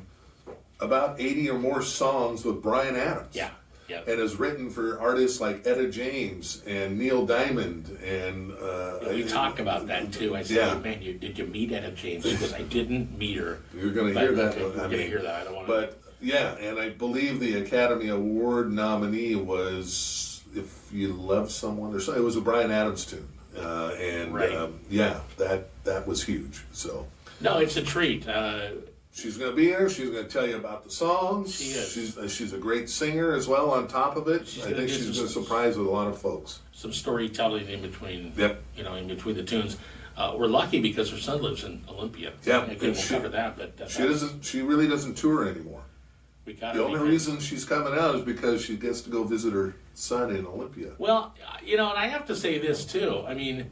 A: about 80 or more songs with Bryan Adams.
B: Yeah.
A: And has written for artists like Etta James and Neil Diamond. And
B: we talk about that too. I said, man, did you meet Etta James? Because I didn't meet her.
A: You're going to hear that.
B: We're going to hear that. I don't want to.
A: But yeah, and I believe the Academy Award nominee was If You Love Someone or something. It was a Bryan Adams tune. That was huge. So
B: no, it's a treat.
A: She's going to be here. She's going to tell you about the songs.
B: She is.
A: She's a great singer as well on top of it. I think she's going to surprise with a lot of folks.
B: Some storytelling in between, in between the tunes. We're lucky because her son lives in Olympia.
A: Yeah.
B: Again, we'll cover that. But
A: she really doesn't tour anymore. The only reason she's coming out is because she gets to go visit her son in Olympia.
B: Well, and I have to say this too. I mean,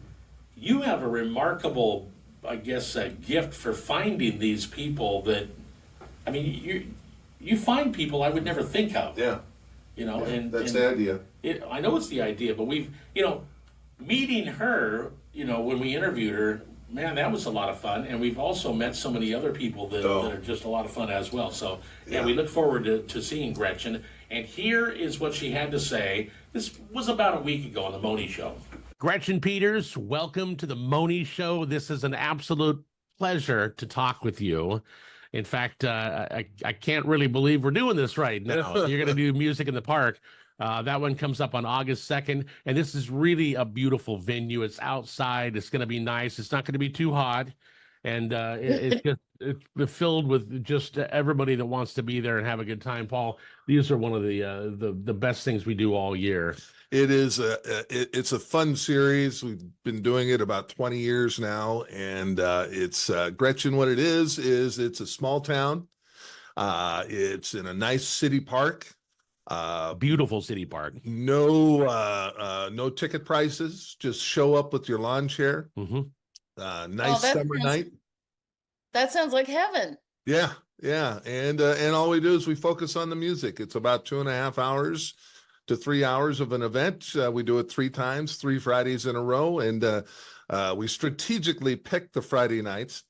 B: you have a remarkable, I guess, a gift for finding these people that, I mean, you find people I would never think of.
A: Yeah.
B: And
A: that's the idea.
B: I know it's the idea, but we've, meeting her, when we interviewed her, man, that was a lot of fun. And we've also met so many other people that are just a lot of fun as well. So, we look forward to seeing Gretchen. And here is what she had to say. This was about a week ago on the Mohney Show. Gretchen Peters, welcome to the Mohney Show. This is an absolute pleasure to talk with you. In fact, I can't really believe we're doing this right now. You're going to do Music in the Park. That one comes up on August 2nd. And this is really a beautiful venue. It's outside. It's going to be nice. It's not going to be too hot. And it's filled with just everybody that wants to be there and have a good time. Paul, these are one of the best things we do all year.
A: It is it's a fun series. We've been doing it about 20 years now, and it's Gretchen. What it is it's a small town. It's in a nice city park.
B: Beautiful city park.
A: No ticket prices. Just show up with your lawn chair. Nice summer night.
H: That sounds like heaven.
A: Yeah. And all we do is we focus on the music. It's about 2.5 hours to 3 hours of an event. We do it 3 times, 3 Fridays in a row. And we strategically pick the Friday nights.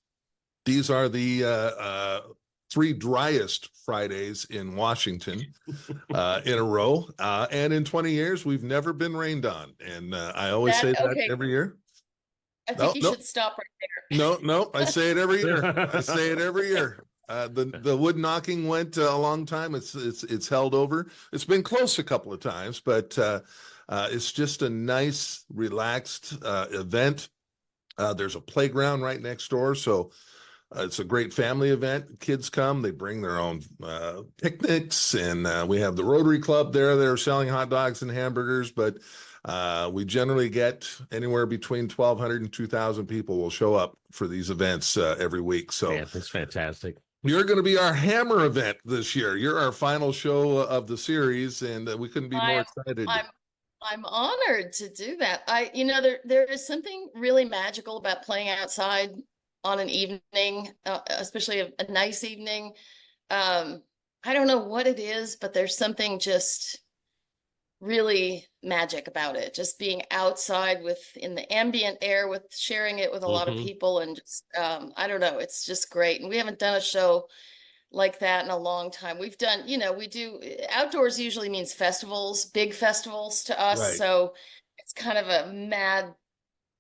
A: These are the 3 driest Fridays in Washington in a row. And in 20 years, we've never been rained on. And I always say that every year.
H: I think you should stop right there.
A: No, I say it every year. The wood knocking went a long time. It's held over. It's been close a couple of times, but it's just a nice, relaxed event. There's a playground right next door, so it's a great family event. Kids come, they bring their own picnics, and we have the Rotary Club there. They're selling hot dogs and hamburgers, but we generally get anywhere between 1,200 and 2,000 people will show up for these events every week. So
B: yeah, that's fantastic.
A: You're going to be our Hammer event this year. You're our final show of the series, and we couldn't be more excited.
H: I'm honored to do that. There is something really magical about playing outside on an evening, especially a nice evening. I don't know what it is, but there's something just really magic about it. Just being outside in the ambient air, with sharing it with a lot of people, and just I don't know, it's just great. And we haven't done a show like that in a long time. We've done, we do outdoors usually means festivals, big festivals to us.
A: Right.
H: So it's kind of a mad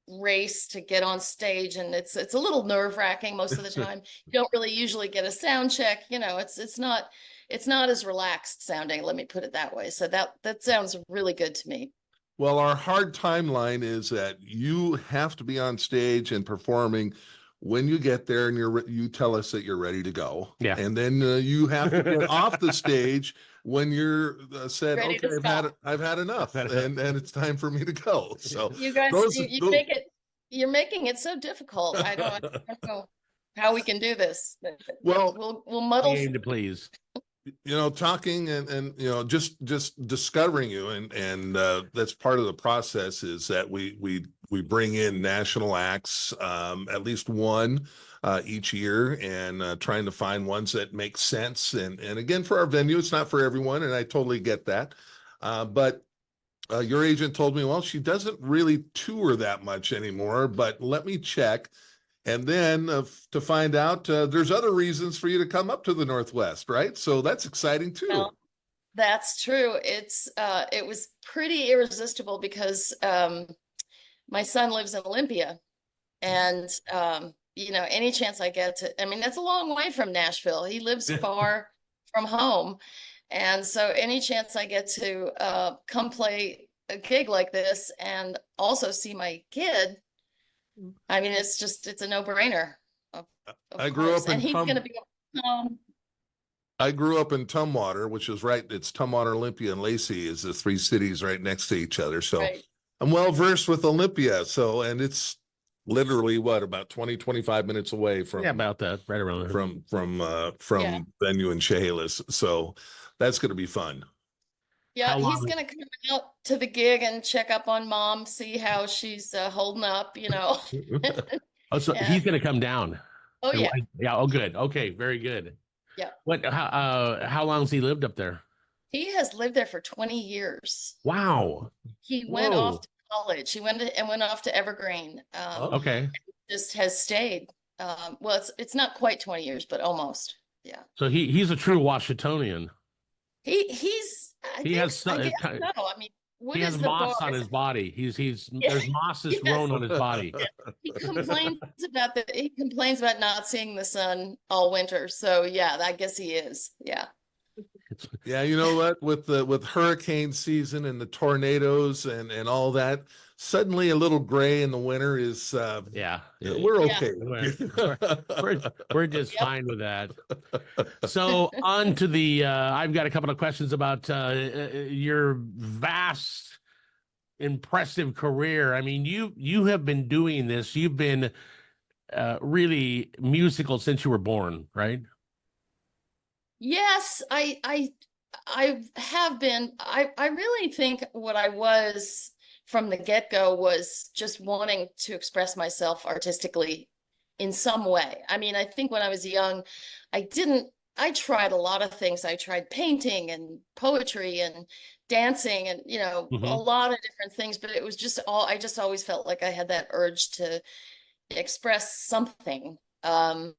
H: race to get on stage, and it's a little nerve-wracking most of the time. You don't really usually get a sound check. It's not as relaxed sounding, let me put it that way. So that sounds really good to me.
A: Well, our hard timeline is that you have to be on stage and performing when you get there, and you tell us that you're ready to go.
B: Yeah.
A: And then you have to get off the stage when you're said,
H: Ready to
A: okay, I've had enough, and it's time for me to go. So
H: you guys, you're making it so difficult. I don't know how we can do this.
A: Well,
H: we'll muddle.
B: Aim to please.
A: Talking and just discovering you, and that's part of the process, is that we bring in national acts, at least one each year, and trying to find ones that make sense. And again, for our venue, it's not for everyone, and I totally get that. But your agent told me, well, she doesn't really tour that much anymore, but let me check. And then to find out there's other reasons for you to come up to the Northwest, right? So that's exciting too.
H: Well, that's true. It was pretty irresistible because my son lives in Olympia, and any chance I get to, I mean, that's a long way from Nashville. He lives far from home, and so any chance I get to come play a gig like this and also see my kid, I mean, it's a no-brainer.
A: I grew up in,
H: and he's going to be
A: I grew up in Tumwater, which is right. It's Tumwater, Olympia, and Lacey is the three cities right next to each other. So
H: right.
A: I'm well versed with Olympia. So, and it's literally about 20, 25 minutes away from,
B: about that, right around there.
A: from venue in Chehalis. So that's going to be fun.
H: Yeah, he's going to come out to the gig and check up on mom, see how she's holding up,
B: Oh, so he's going to come down.
H: Oh, yeah.
B: Yeah. Oh, good. Okay. Very good.
H: Yeah.
B: How long has he lived up there?
H: He has lived there for 20 years.
B: Wow.
H: He went off to college. He went off to Evergreen.
B: Okay.
H: Just has stayed. Well, it's not quite 20 years, but almost. Yeah.
B: So he's a true Washingtonian.
H: He
B: has moss on his body. There's mosses grown on his body.
H: He complains about not seeing the sun all winter. So yeah, I guess he is. Yeah.
A: Yeah, you know what? With hurricane season and the tornadoes and all that, suddenly a little gray in the winter is we're okay.
B: We're just fine with that. So on to the I've got a couple of questions about your vast, impressive career. I mean, you have been doing this. You've been really musical since you were born, right?
H: Yes, I have been. I really think what I was from the get-go was just wanting to express myself artistically in some way. I mean, I think when I was young, I tried a lot of things. I tried painting and poetry and dancing and, a lot of different things, but it was just I just always felt like I had that urge to express something. And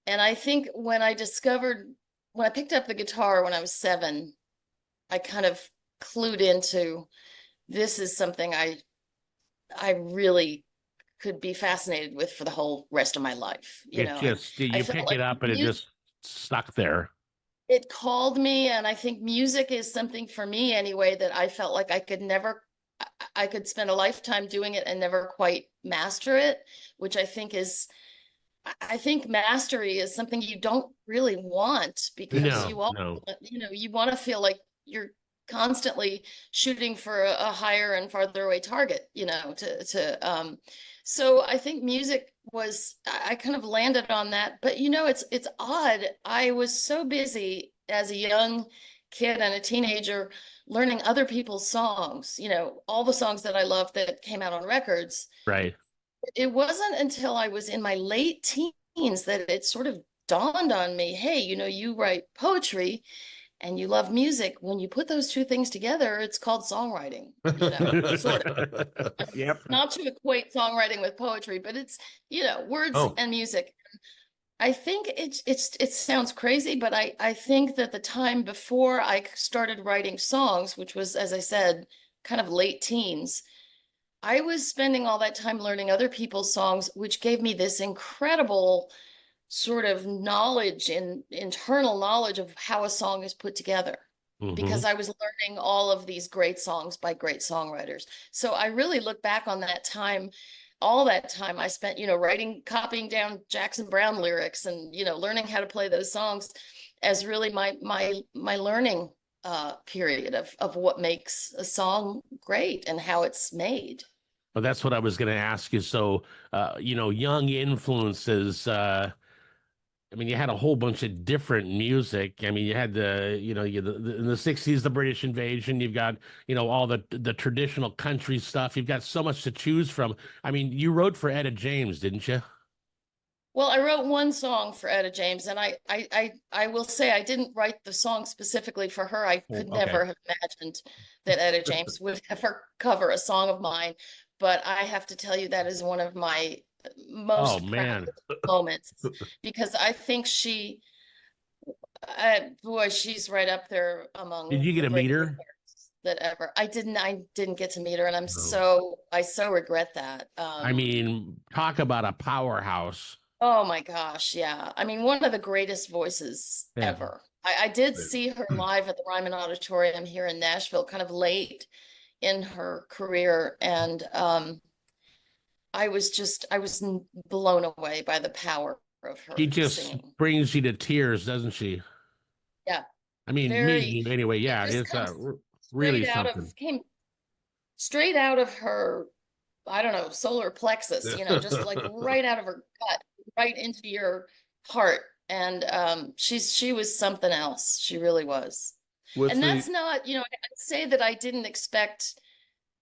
H: I think when I picked up the guitar when I was 7, I kind of clued into, this is something I really could be fascinated with for the whole rest of my life. You
B: pick it up and it just stuck there.
H: It called me, and I think music is something for me anyway that I felt like I could spend a lifetime doing it and never quite master it, which I think mastery is something you don't really want, because you want to feel like you're constantly shooting for a higher and farther away target, so I think music I kind of landed on that. But it's odd. I was so busy as a young kid and a teenager learning other people's songs, all the songs that I loved that came out on records.
B: Right.
H: It wasn't until I was in my late teens that it sort of dawned on me, hey, you write poetry and you love music. When you put those two things together, it's called songwriting, sort of.
B: Yep.
H: Not to equate songwriting with poetry, but it's, words and music. I think it sounds crazy, but I think that the time before I started writing songs, which was, as I said, kind of late teens, I was spending all that time learning other people's songs, which gave me this incredible sort of knowledge and internal knowledge of how a song is put together. Because I was learning all of these great songs by great songwriters. So I really look back on that time, all that time I spent, writing, copying down Jackson Browne lyrics and, learning how to play those songs as really my learning period of what makes a song great and how it's made.
B: Well, that's what I was going to ask you. So, young influences, I mean, you had a whole bunch of different music. I mean, you had in the 60s, the British invasion. You've got, all the traditional country stuff. You've got so much to choose from. I mean, you wrote for Etta James, didn't you?
H: Well, I wrote one song for Etta James, and I will say I didn't write the song specifically for her. I could never have imagined that Etta James would ever cover a song of mine. But I have to tell you, that is one of my most proud moments, because I think she's right up there among.
B: Did you get to meet her?
H: That ever. I didn't get to meet her, and I so regret that.
B: I mean, talk about a powerhouse.
H: Oh my gosh, yeah. I mean, one of the greatest voices ever. I did see her live at the Ryman Auditorium here in Nashville, kind of late in her career, and I was blown away by the power of her.
B: She just
H: singing.
B: brings you to tears, doesn't she?
H: Yeah.
B: I mean, me anyway. Yeah, it's really something.
H: Came straight out of her, I don't know, solar plexus. Just like right out of her gut, right into your heart. And she was something else. She really was. That's not, I'd say that I didn't expect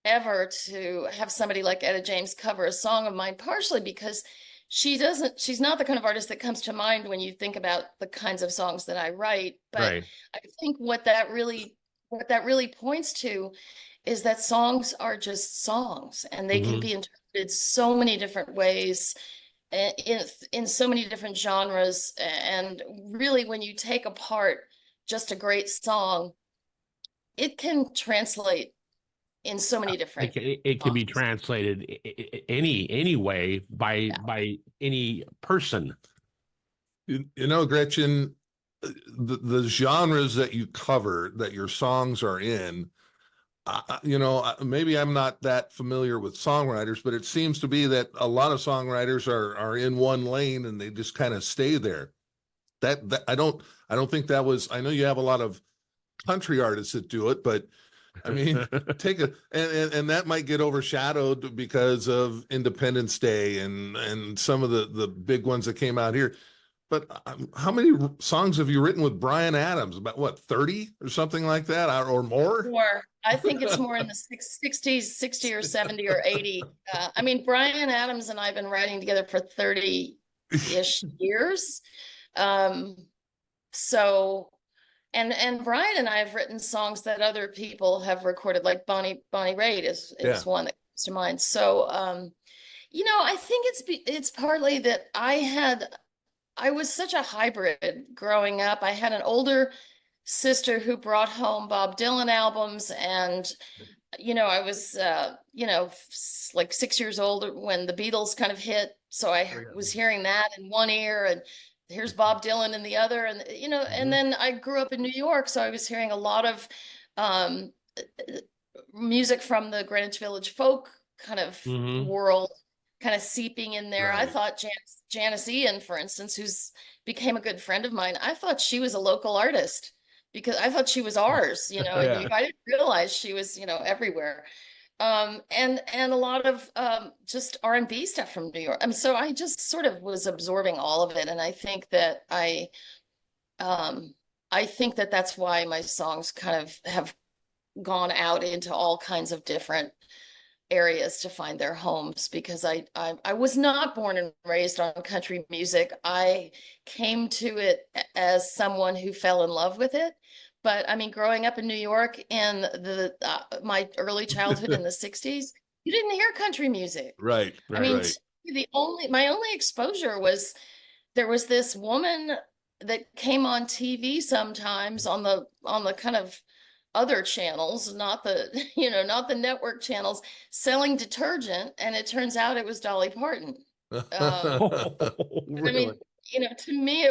H: ever to have somebody like Etta James cover a song of mine, partially because she's not the kind of artist that comes to mind when you think about the kinds of songs that I write. But I think what that really points to is that songs are just songs, and they can be interpreted so many different ways in so many different genres. And really, when you take apart just a great song, it can translate in so many different.
B: It can be translated any way by any person.
A: Gretchen, the genres that you cover, that your songs are in, maybe I'm not that familiar with songwriters, but it seems to be that a lot of songwriters are in one lane and they just kind of stay there. That I don't think that was. I know you have a lot of country artists that do it, but I mean, and that might get overshadowed because of Independence Day and some of the big ones that came out here. But how many songs have you written with Bryan Adams? About what, 30 or something like that, or more?
H: More. I think it's more in the 60s, 60 or 70 or 80. I mean, Bryan Adams and I have been writing together for 30-ish years. So. And Bryan and I have written songs that other people have recorded, like Bonnie Raitt is one that comes to mind. So, I think it's partly that I was such a hybrid growing up. I had an older sister who brought home Bob Dylan albums, and I was like 6 years old when the Beatles kind of hit, so I was hearing that in one ear and here's Bob Dylan in the other, and and then I grew up in New York, so I was hearing a lot of music from the Greenwich Village folk kind of world, kind of seeping in there. I thought Janice Ian, for instance, who's became a good friend of mine, I thought she was a local artist because I thought she was ours. I didn't realize she was everywhere. And a lot of just R&B stuff from New York. So I just sort of was absorbing all of it, and I think that that's why my songs kind of have gone out into all kinds of different areas to find their homes, because I was not born and raised on country music. I came to it as someone who fell in love with it. But I mean, growing up in New York in my early childhood in the 60s, you didn't hear country music.
A: Right.
H: I mean, my only exposure was there was this woman that came on TV sometimes on the kind of other channels, not the, not the network channels, selling detergent. And it turns out it was Dolly Parton.
B: Really?
H: I mean, to me,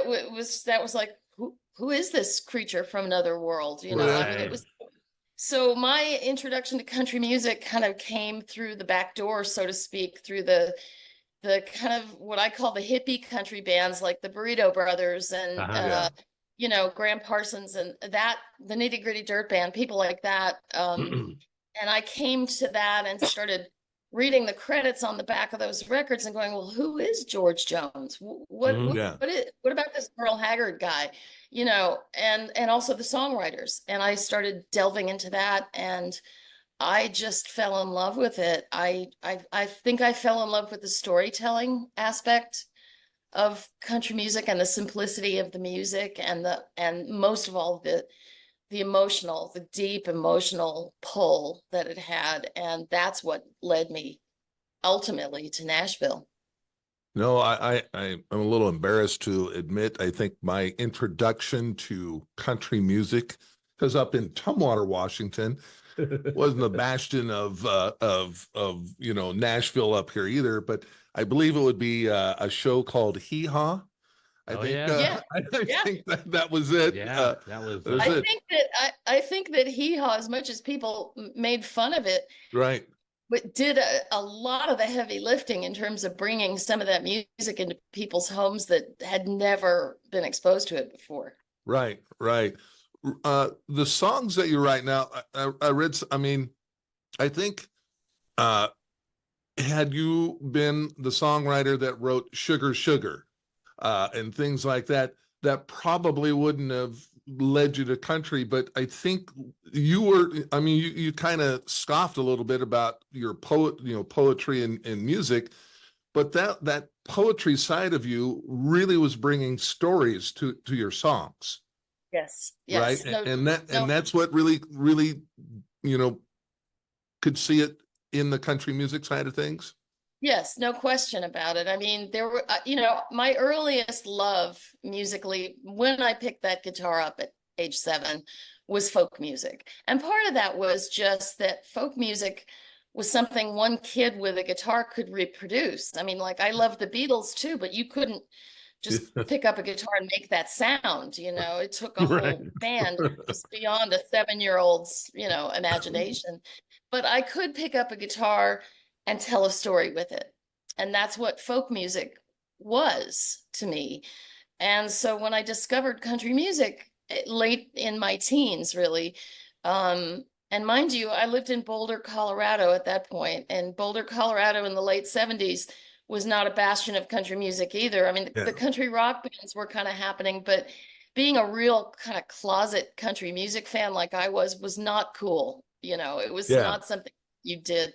H: that was like, who is this creature from another world? I mean, it was. So my introduction to country music kind of came through the back door, so to speak, through the kind of what I call the hippie country bands like the Burrito Brothers and Graham Parsons and the Nitty Gritty Dirt Band, people like that. And I came to that and started reading the credits on the back of those records and going, well, who is George Jones? What about this Merle Haggard guy? And also the songwriters. And I started delving into that, and I just fell in love with it. I think I fell in love with the storytelling aspect of country music and the simplicity of the music and most of all the deep emotional pull that it had. And that's what led me ultimately to Nashville.
A: No, I'm a little embarrassed to admit, I think my introduction to country music, because up in Tumwater, Washington, wasn't a bastion of Nashville up here either, but I believe it would be a show called Hee Haw. I think that was it.
B: Yeah, that was
H: it. I think that Hee Haw, as much as people made fun of it,
A: right,
H: but did a lot of the heavy lifting in terms of bringing some of that music into people's homes that had never been exposed to it before.
A: Right. The songs that you write now, I read, I think, had you been the songwriter that wrote Sugar, Sugar, and things like that, that probably wouldn't have led you to country, but I think you were, you kind of scoffed a little bit about your poetry and music, but that poetry side of you really was bringing stories to your songs.
H: Yes.
A: Right. And that's what really, could see it in the country music side of things.
H: Yes, no question about it. I mean, there were, my earliest love musically, when I picked that guitar up at age 7, was folk music. And part of that was just that folk music was something one kid with a guitar could reproduce. I mean, like, I love the Beatles too, but you couldn't just pick up a guitar and make that sound. It took a whole band just beyond a 7-year-old's, imagination. But I could pick up a guitar and tell a story with it. And that's what folk music was to me. And so when I discovered country music late in my teens, really, and mind you, I lived in Boulder, Colorado at that point, and Boulder, Colorado in the late 70s was not a bastion of country music either. I mean, the country rock bands were kind of happening, but being a real kind of closet country music fan like I was not cool. It was not something you did.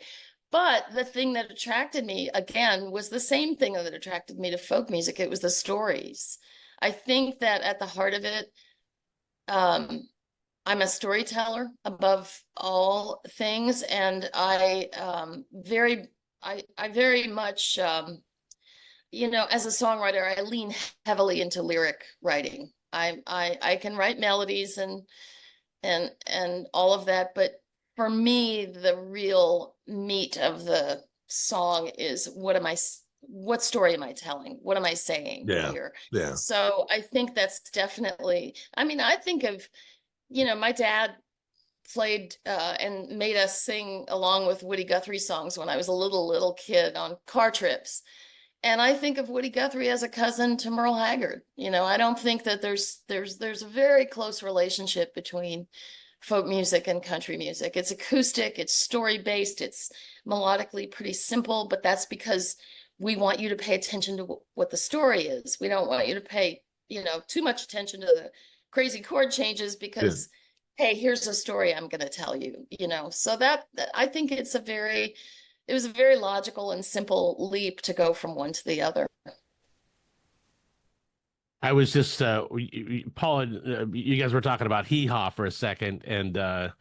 H: But the thing that attracted me, again, was the same thing that attracted me to folk music. It was the stories. I think that at the heart of it, I'm a storyteller above all things. And I very much, as a songwriter, I lean heavily into lyric writing. I can write melodies and all of that, but for me, the real meat of the song is what story am I telling? What am I saying here?
A: Yeah.
H: So I think that's definitely, I think of, my dad played and made us sing along with Woody Guthrie songs when I was a little kid on car trips. And I think of Woody Guthrie as a cousin to Merle Haggard. I don't think that there's a very close relationship between folk music and country music. It's acoustic, it's story-based, it's melodically pretty simple, but that's because we want you to pay attention to what the story is. We don't want you to pay, too much attention to the crazy chord changes because, hey, here's a story I'm going to tell you, So that I think it was a very logical and simple leap to go from one to the other.
B: I was just, Paul, you guys were talking about Hee Haw for a second, and there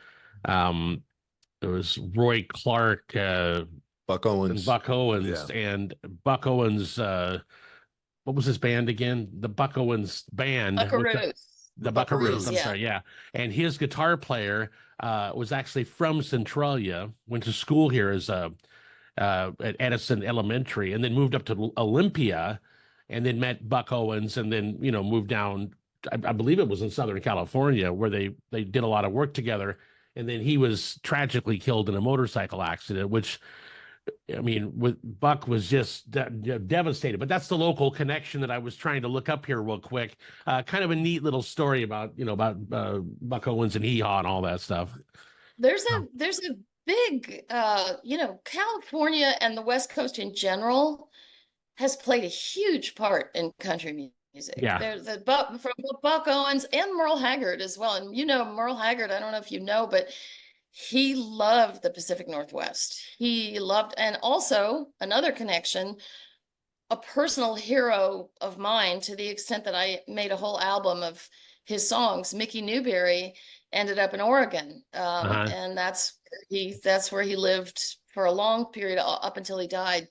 B: was Roy Clark,
A: Buck Owens,
B: and Buck Owens, what was his band again? The Buck Owens band.
H: Buckaroos.
B: The Buckaroos, I'm
H: yeah.
B: sorry, yeah. And his guitar player was actually from Centralia, went to school here as at Edison Elementary, and then moved up to Olympia, and then met Buck Owens, and then moved down. I believe it was in Southern California where they did a lot of work together, and then he was tragically killed in a motorcycle accident, which. I mean, with Buck was just devastated, but that's the local connection that I was trying to look up here real quick. Kind of a neat little story about Buck Owens and Hee Haw and all that stuff.
H: There's a big California and the West Coast in general has played a huge part in country music.
B: Yeah,
H: there's from Buck Owens and Merle Haggard as well. And Merle Haggard, I don't know if you know, but he loved the Pacific Northwest. He loved, and also another connection, a personal hero of mine to the extent that I made a whole album of his songs. Mickey Newberry ended up in Oregon, and that's where he lived for a long period up until he died.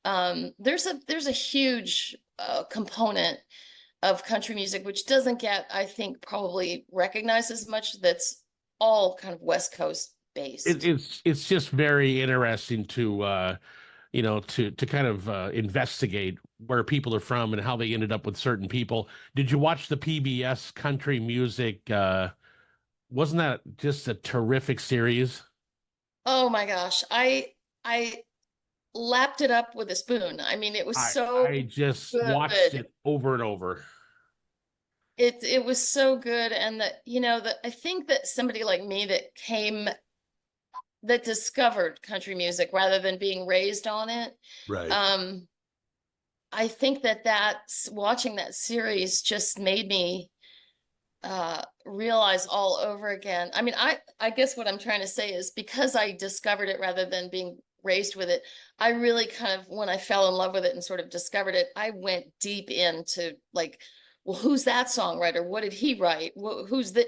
H: There's a huge component of country music which doesn't get, I think, probably recognized as much. That's all kind of West Coast based.
B: It's just very interesting to to kind of investigate where people are from and how they ended up with certain people. Did you watch the PBS country music? Wasn't that just a terrific series?
H: Oh my gosh, I lapped it up with a spoon. I mean, it was I
B: just
H: good.
B: Watched it over and over.
H: It was so good, and I think that somebody like me that discovered country music rather than being raised on it.
A: Right.
H: I think that watching that series just made me realize all over again. I mean, I guess what I'm trying to say is because I discovered it rather than being raised with it, I really kind of, when I fell in love with it and sort of discovered it, I went deep into like, well, who's that songwriter? What did he write? Who's the,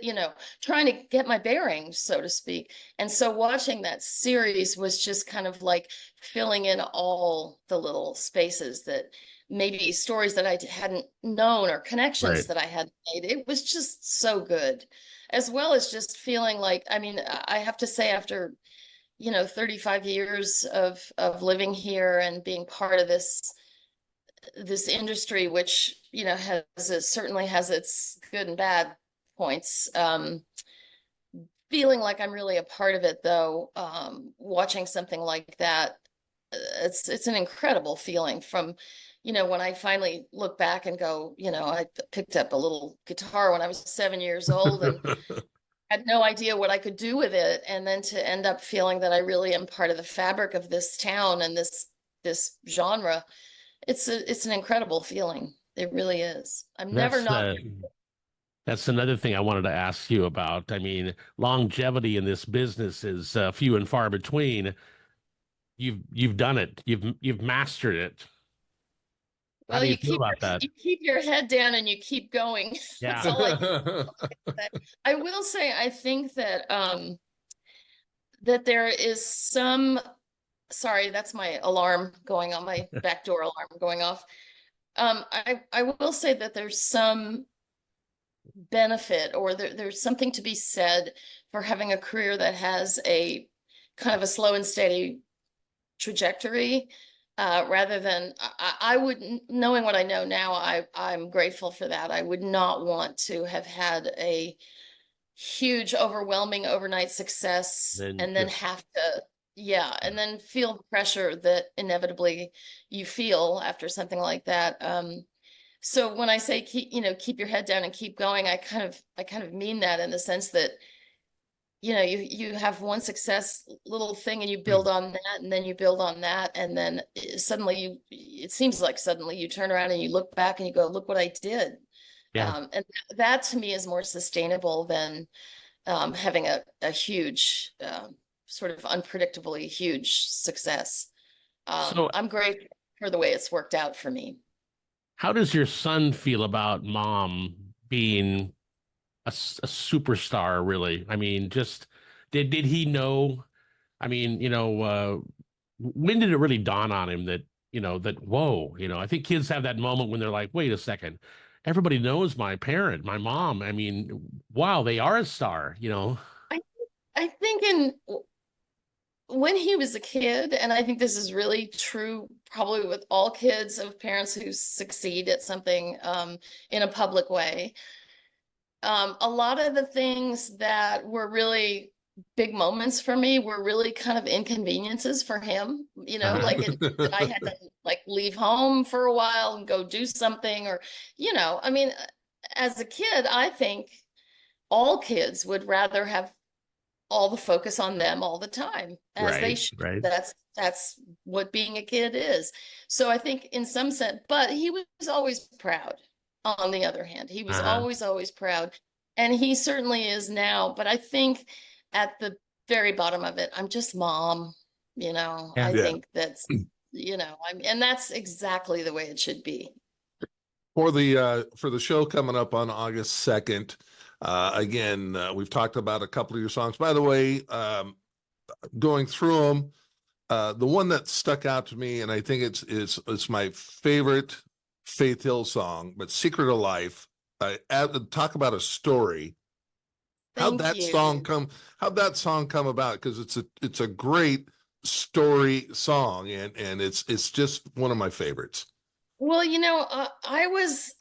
H: trying to get my bearings, so to speak. And so watching that series was just kind of like filling in all the little spaces that maybe stories that I hadn't known or connections that I had made. It was just so good, as well as just feeling like, I mean, I have to say after, 35 years of living here and being part of this industry, which certainly has its good and bad points, feeling like I'm really a part of it, though, watching something like that, it's an incredible feeling. From when I finally look back and go, I picked up a little guitar when I was 7 years old and had no idea what I could do with it, and then to end up feeling that I really am part of the fabric of this town and this genre. It's an incredible feeling. It really is.
B: That's another thing I wanted to ask you about. I mean, longevity in this business is few and far between. You've done it. You've mastered it. How do you feel about that?
H: You keep your head down and you keep going.
B: Yeah.
H: That's all I will say, I think that that there is some. Sorry, that's my alarm going on, my back door alarm going off. I will say that there's some benefit, or there's something to be said for having a career that has a kind of a slow and steady trajectory, rather than I would, knowing what I know now, I'm grateful for that. I would not want to have had a huge, overwhelming overnight success and then have to. Yeah, and then feel the pressure that inevitably you feel after something like that. So when I say keep your head down and keep going, I kind of mean that in the sense that you have one success little thing and you build on that, and then you build on that, and then suddenly it seems like suddenly you turn around and you look back and you go, look what I did.
B: Yeah.
H: And that to me is more sustainable than having a huge sort of unpredictably huge success.
B: So
H: I'm grateful for the way it's worked out for me.
B: How does your son feel about mom being a superstar, really? I mean, just did he know? I mean, when did it really dawn on him that, that, whoa, I think kids have that moment when they're like, wait a second, everybody knows my parent, my mom. I mean, wow, they are a star.
H: I, I think when he was a kid, and I think this is really true probably with all kids of parents who succeed at something in a public way, a lot of the things that were really big moments for me were really kind of inconveniences for him, like I had to like leave home for a while and go do something, or, I mean, as a kid, I think all kids would rather have all the focus on them all the time, as they should.
B: Right.
H: That's what being a kid is. So I think in some sense, but he was always proud. On the other hand, he was always proud, and he certainly is now. But I think at the very bottom of it, I'm just mom. I think that's and that's exactly the way it should be.
A: For the show coming up on August 2nd. Again, we've talked about a couple of your songs. By the way, going through them, the one that stuck out to me, and I think it's my favorite Faith Hill song, but "Secret of Life." Talk about a story. How'd that song come about? Because it's a great story song, and it's just one of my favorites.
H: Well, I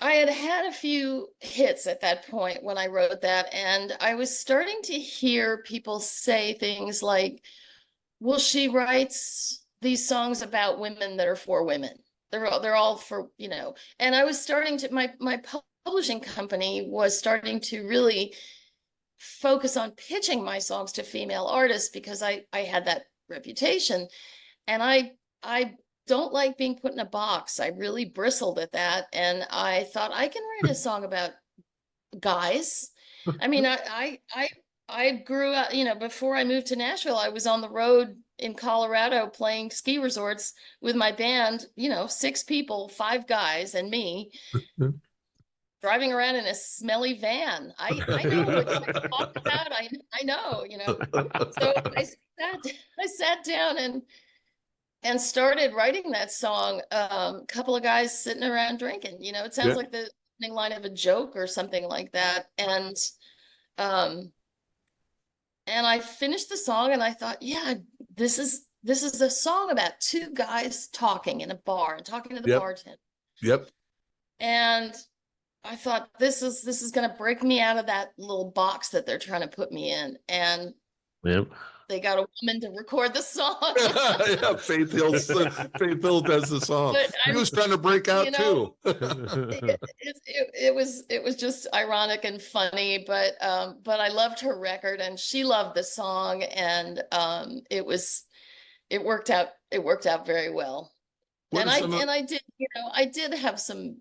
H: had a few hits at that point when I wrote that, and I was starting to hear people say things like, well, she writes these songs about women that are for women. They're all for, and I was starting to, my publishing company was starting to really focus on pitching my songs to female artists because I had that reputation, and I don't like being put in a box. I really bristled at that. And I thought I can write a song about guys. I mean, I grew up, before I moved to Nashville, I was on the road in Colorado playing ski resorts with my band, 6 people, 5 guys and me driving around in a smelly van. I know what you're talking about. I know. So I sat down and started writing that song. A couple of guys sitting around drinking, it sounds like the opening line of a joke or something like that. And I finished the song and I thought, this is a song about 2 guys talking in a bar and talking to the bartender.
A: Yep.
H: And I thought, this is going to break me out of that little box that they're trying to put me in. And they got a woman to record the song.
A: Faith Hill does the song. He was trying to break out too.
H: It was just ironic and funny, but I loved her record and she loved the song, and it worked out very well. I did have some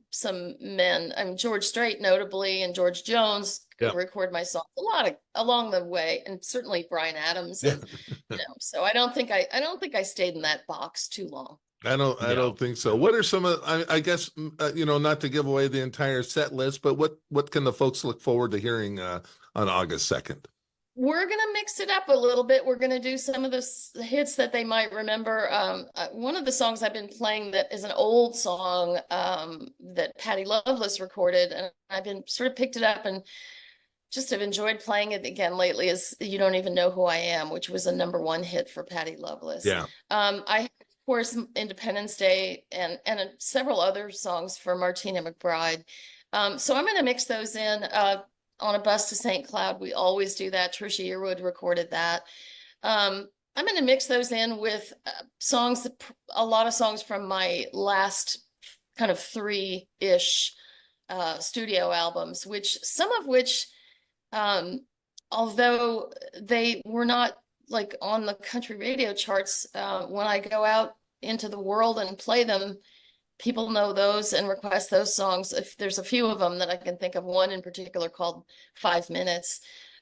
H: men. I mean, George Strait notably, and George Jones record my songs a lot along the way, and certainly Bryan Adams. And, so I don't think I stayed in that box too long.
A: I don't think so. What are some of, I guess, not to give away the entire set list, but what can the folks look forward to hearing on August 2nd?
H: We're going to mix it up a little bit. We're going to do some of the hits that they might remember. One of the songs I've been playing that is an old song that Patty Loveless recorded, and I've been sort of picked it up and just have enjoyed playing it again lately, is "You Don't Even Know Who I Am," which was a #1 hit for Patty Loveless. Yeah. I, of course, Independence Day and several other songs for Martina McBride. So I'm going to mix those in. On a Bus to St. Cloud, we always do that. Trisha Yearwood recorded that. I'm going to mix those in with a lot of songs from my last kind of 3-ish studio albums, some of which, although they were not like on the country radio charts, when I go out into the world and play them, people know those and request those songs. If there's a few of them that I can think of, one in particular called 5 Minutes,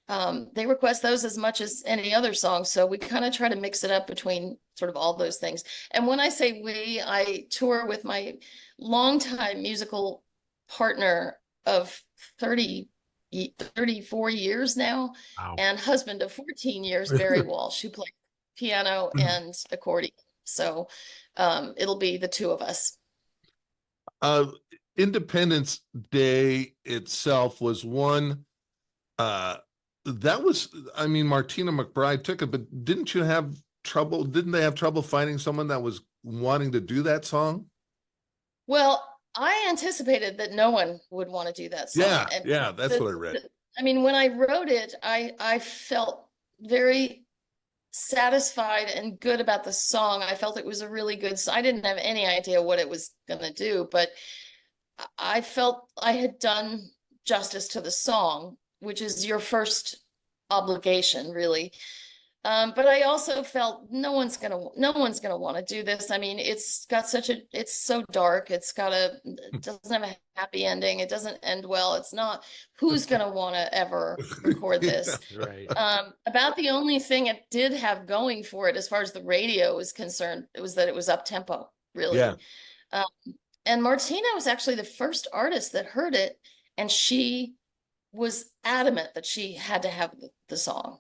H: they request those as much as any other song. So we kind of try to mix it up between sort of all those things. And when I say we, I tour with my longtime musical partner of 34 years now, and husband of 14 years, Barry Walsh, who plays piano and accordion. So it'll be the two of us.
A: Independence Day itself was one that was, I mean, Martina McBride took it, but didn't you have trouble? Didn't they have trouble finding someone that was wanting to do that song?
H: Well, I anticipated that no one would want to do that song.
A: Yeah, yeah, that's what I read.
H: I mean, when I wrote it, I felt very satisfied and good about the song. I felt it was a really good song. I didn't have any idea what it was going to do, but I felt I had done justice to the song, which is your first obligation, really. But I also felt no one's gonna want to do this. I mean, it's so dark. It doesn't have a happy ending. It doesn't end well. It's not, who's gonna want to ever record this?
B: Right.
H: About the only thing it did have going for it, as far as the radio was concerned, it was that it was up tempo, really.
A: Yeah.
H: And Martina was actually the first artist that heard it, and she was adamant that she had to have the song.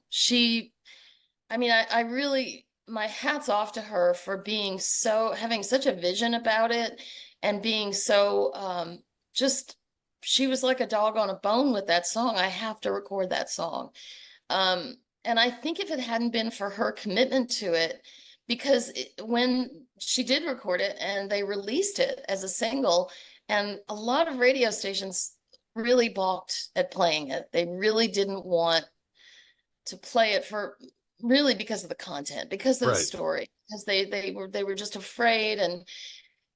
H: I really, my hat's off to her for having such a vision about it, and being so, she was like a dog on a bone with that song. I have to record that song. And I think if it hadn't been for her commitment to it, because when she did record it and they released it as a single, and a lot of radio stations really balked at playing it. They really didn't want to play it really because of the content, because of the story, because they were just afraid.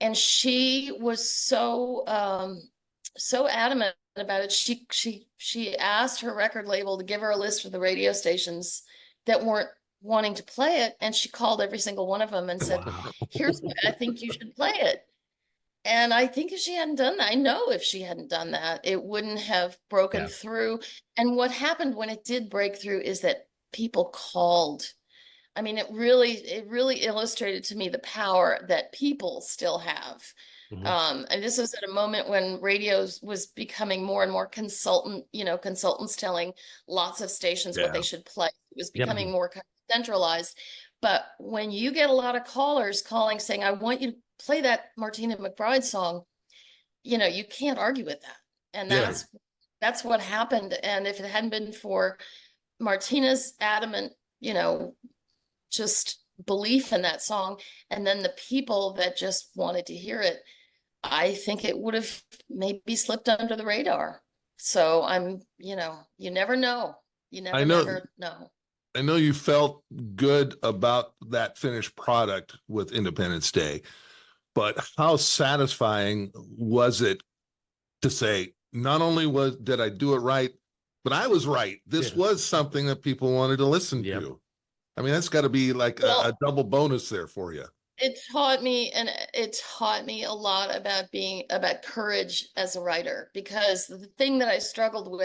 H: And she was so adamant about it. She asked her record label to give her a list of the radio stations that weren't wanting to play it, and she called every single one of them and said, here's why I think you should play it. And I think if she hadn't done that, I know if she hadn't done that, it wouldn't have broken through. And what happened when it did break through is that people called. I mean, it really illustrated to me the power that people still have. And this was at a moment when radio was becoming more and more consultants telling lots of stations what they should play. It was becoming more centralized. But when you get a lot of callers calling saying, I want you to play that Martina McBride song, you can't argue with that. And that's what happened. And if it hadn't been for Martina's adamant, just belief in that song, and then the people that just wanted to hear it, I think it would have maybe slipped under the radar. So you never know. Never know.
A: I know you felt good about that finished product with Independence Day, but how satisfying was it to say, not only did I do it right, but I was right. This was something that people wanted to listen to. I mean, that's got to be like a double bonus there for you.
H: It taught me a lot about courage as a writer, because the thing that I struggled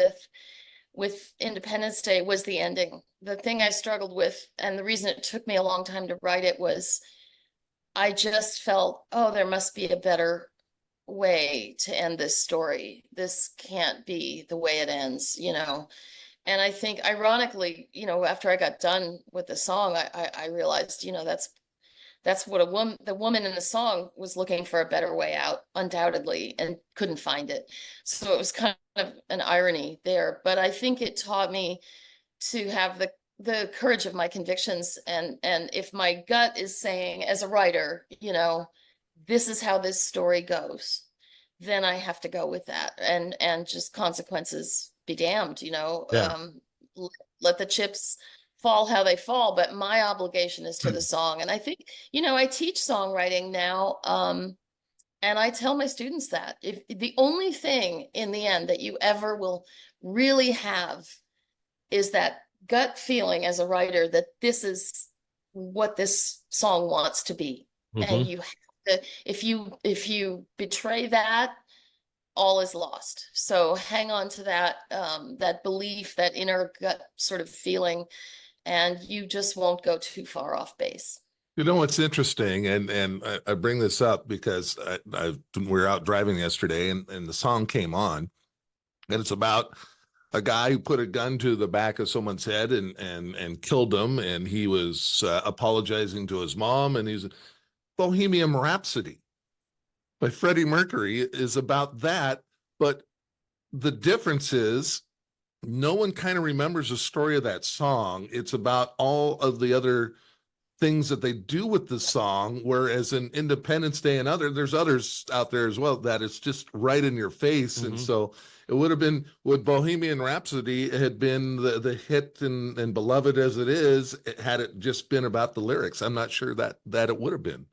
H: with Independence Day was the ending. The thing I struggled with, and the reason it took me a long time to write it, was I just felt, there must be a better way to end this story. This can't be the way it ends, And I think, ironically, after I got done with the song, I realized, that's what the woman in the song was looking for, a better way out, undoubtedly, and couldn't find it. So it was kind of an irony there. But I think it taught me to have the courage of my convictions. And if my gut is saying, as a writer, this is how this story goes, then I have to go with that, and just consequences be damned, let the chips fall how they fall, but my obligation is to the song. And I think, I teach songwriting now, and I tell my students that if the only thing in the end that you ever will really have is that gut feeling as a writer that this is what this song wants to be, and you have to, if you betray that, all is lost. So hang on to that, that belief, that inner gut sort of feeling, and you just won't go too far off base.
A: What's interesting, and I bring this up because we were out driving yesterday, and the song came on, and it's about a guy who put a gun to the back of someone's head and killed him, and he was apologizing to his mom, and Bohemian Rhapsody by Freddie Mercury is about that, but the difference is no one kind of remembers the story of that song. It's about all of the other things that they do with the song, whereas in Independence Day and there's others out there as well that it's just right in your face. And so it would have been, would Bohemian Rhapsody had been the hit and beloved as it is, had it just been about the lyrics. I'm not sure that it would have been.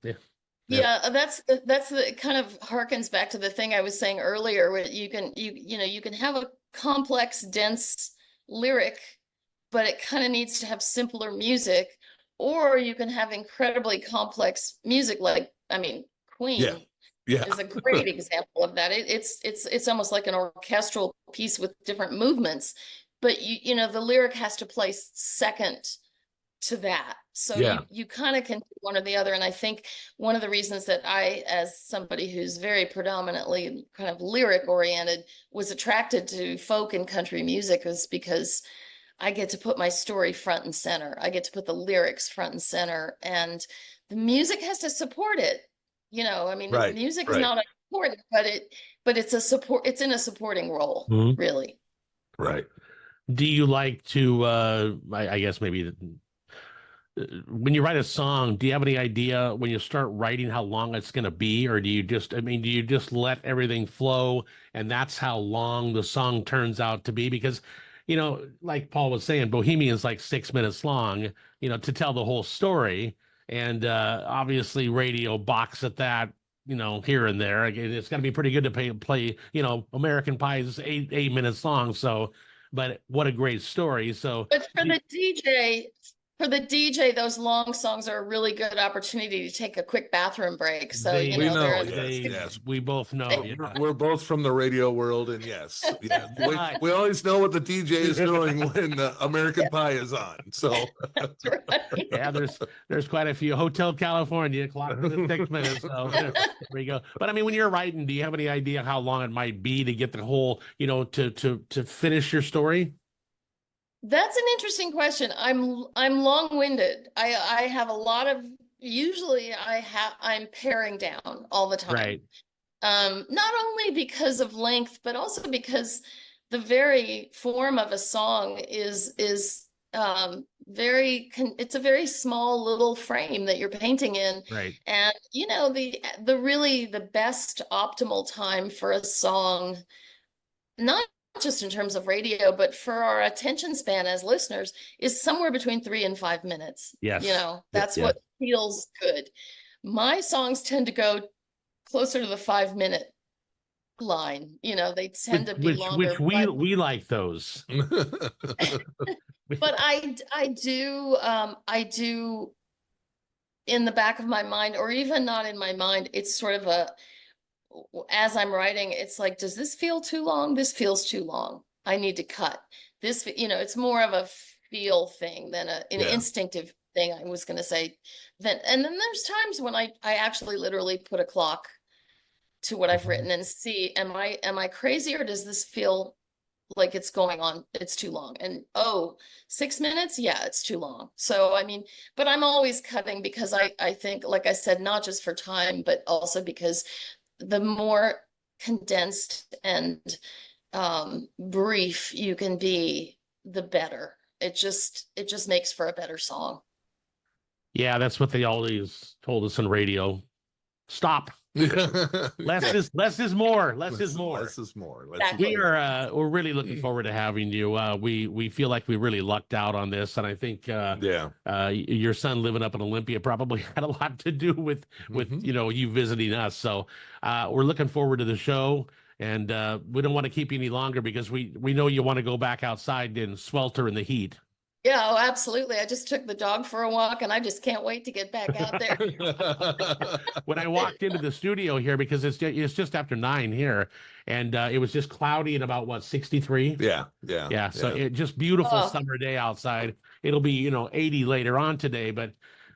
H: Yeah, that's the kind of harkens back to the thing I was saying earlier, where you can have a complex, dense lyric, but it kind of needs to have simpler music, or you can have incredibly complex music, like, I mean, Queen is a great example of that. It's almost like an orchestral piece with different movements, but you know, the lyric has to place second to that. So you kind of can do one or the other. And I think one of the reasons that I, as somebody who's very predominantly kind of lyric oriented, was attracted to folk and country music was because I get to put my story front and center. I get to put the lyrics front and center, and the music has to support it. You know, I mean, the music is not important, but it's a support. It's in a supporting role, really.
B: Right. Do you like to, I guess maybe when you write a song, do you have any idea when you start writing how long it's going to be? Or do you just let everything flow and that's how long the song turns out to be? Because, you know, like Paul was saying, Bohemian's like 6 minutes long, you know, to tell the whole story. And obviously radio balks at that, you know, here and there. It's got to be pretty good to play, you know, American Pie is eight minutes long. So, but what a great story. So,
H: but for the DJ, those long songs are a really good opportunity to take a quick bathroom break. So
B: we both know.
A: We're both from the radio world, and we always know what the DJ is doing when American Pie is on. So
B: there's quite a few. Hotel California, clock for the 6 minutes. So there we go. But I mean, when you're writing, do you have any idea how long it might be to get the whole, you know, to finish your story?
H: That's an interesting question. I'm long-winded. I have a lot of, usually I'm paring down all the time. Right. Not only because of length, but also because the very form of a song is it's a very small little frame that you're painting in.
B: Right.
H: And you know, the best optimal time for a song, not just in terms of radio, but for our attention span as listeners, is somewhere between 3 and 5 minutes.
B: Yes.
H: You know, that's what feels good. My songs tend to go closer to the 5 minute line. You know, they tend to be longer.
B: Which we like those.
H: But I do in the back of my mind, or even not in my mind, it's sort of as I'm writing, it's like, does this feel too long? This feels too long. I need to cut this. You know, it's more of a feel thing than an instinctive thing, I was going to say. And then there's times when I actually literally put a clock to what I've written and see, am I crazy, or does this feel like it's going on? It's too long. And 6 minutes. Yeah, it's too long. So, I mean, but I'm always cutting because I think, like I said, not just for time, but also because the more condensed and brief you can be, the better. It just makes for a better song.
B: Yeah, that's what they always told us on radio. Stop. Less is more. Less is more.
H: Exactly.
B: We're really looking forward to having you. We feel like we really lucked out on this, and I think your son living up in Olympia probably had a lot to do with you know, you visiting us. So we're looking forward to the show, and we don't want to keep you any longer because we know you want to go back outside and swelter in the heat.
H: Yeah, absolutely. I just took the dog for a walk, and I just can't wait to get back out there.
B: When I walked into the studio here, because it's just after 9 here, and it was just cloudy and about 63.
A: Yeah.
B: So it just beautiful summer day outside. It'll be 80 later on today, but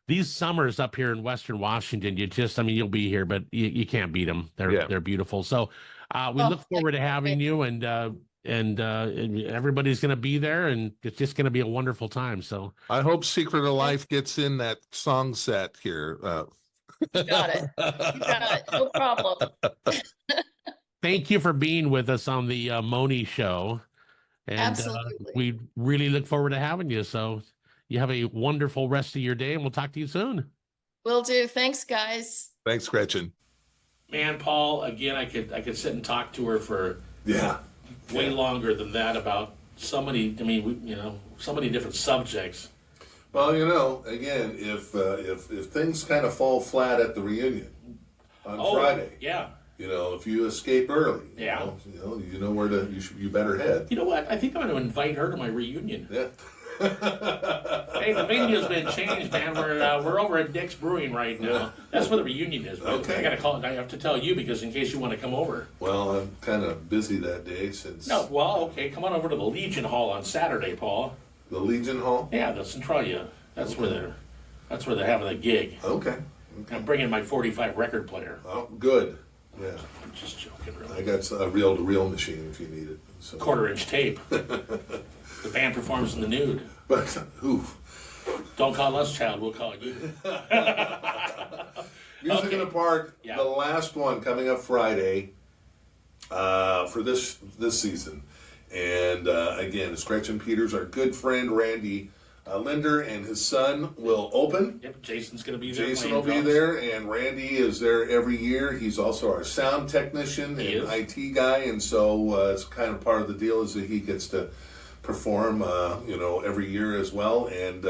B: these summers up here in Western Washington, you'll be here, but you can't beat them. They're beautiful. So we look forward to having you, and everybody's going to be there, and it's just going to be a wonderful time. So
A: I hope Secret of Life gets in that song set here.
H: You got it. You got it. No problem.
B: Thank you for being with us on the Mohney show. And
H: Absolutely.
B: we really look forward to having you. So you have a wonderful rest of your day, and we'll talk to you soon.
H: Will do. Thanks, guys.
A: Thanks, Gretchen.
B: Man, Paul, again, I could sit and talk to her for way
A: Yeah.
B: longer than that about so many, so many different subjects.
A: Well, again, if things kind of fall flat at the reunion on Friday,
B: Yeah.
A: if you escape early,
B: Yeah.
A: you know where you better head.
B: You know what? I think I'm going to invite her to my reunion.
A: Yeah.
B: Hey, the venue's been changed, man. We're over at Dick's Brewing right now.
A: Yeah.
B: That's where the reunion is. But
A: Okay.
B: I got to call it. I have to tell you because in case you want to come over.
A: Well, I'm kind of busy that day since
B: No, well, okay. Come on over to the Legion Hall on Saturday, Paul.
A: the Legion Hall.
B: Yeah, the Centralia. That's where they're having a gig.
A: Okay.
B: I'm bringing my 45 record player.
A: Oh, good. Yeah.
B: I'm just joking, really.
A: I got a reel-to-reel machine if you need it. So.
B: 1/4-inch tape. The band performs in the nude.
A: But
B: Don't call us child, we'll call you.
A: Music in the Park,
B: Yeah.
A: the last one coming up Friday for this season. And again, it's Gretchen Peters, our good friend Randy Linder, and his son will open.
B: Yep, Jason's going to be there.
A: Jason
B: playing
A: will be
B: drums.
A: there, and Randy is there every year. He's also our sound technician
B: He
A: and
B: is.
A: IT guy, and so it's kind of part of the deal is that he gets to perform, every year as well, and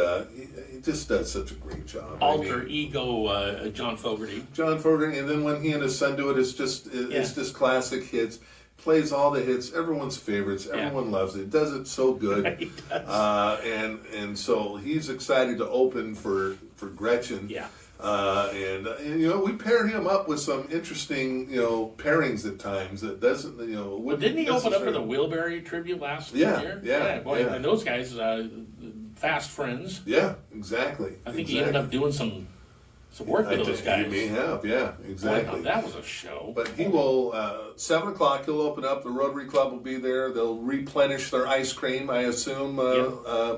A: he just does such a great job.
B: Alter ego John Fogerty.
A: John Fogerty, and then when he and his son do it, it's just classic hits. Plays all the hits, everyone's favorites, everyone loves it. Does it so good.
B: He does.
A: And so he's excited to open for Gretchen.
B: Yeah.
A: And we pair him up with some interesting pairings at times that doesn't
B: Well, didn't he open up for the Wilbury tribute last year? Boy,
A: yeah.
B: and those guys, fast friends.
A: Yeah, exactly.
B: I think he ended up doing some work with those guys.
A: He may have, yeah, exactly.
B: Boy, now that was a show.
A: But he will, 7 o'clock, he'll open up. The Rotary Club will be there. They'll replenish their ice cream, I assume.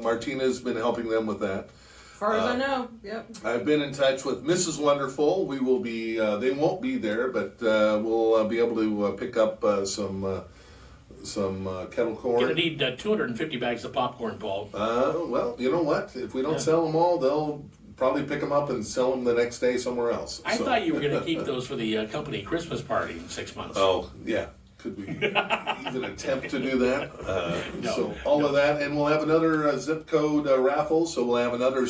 A: Martina's been helping them with that.
I: As far as I know, yep.
A: I've been in touch with Mrs. Wonderful. We will be, they won't be there, but we'll be able to pick up some kettle corn.
B: You're going to need 250 bags of popcorn, Paul.
A: Well, you know what? If we don't sell them all, they'll probably pick them up and sell them the next day somewhere else.
B: I thought you were going to keep those for the company Christmas party in 6 months.
A: Oh, yeah. Could we even attempt to do that?
B: No.
A: Of that, and we'll have another zip code raffle, so we'll have another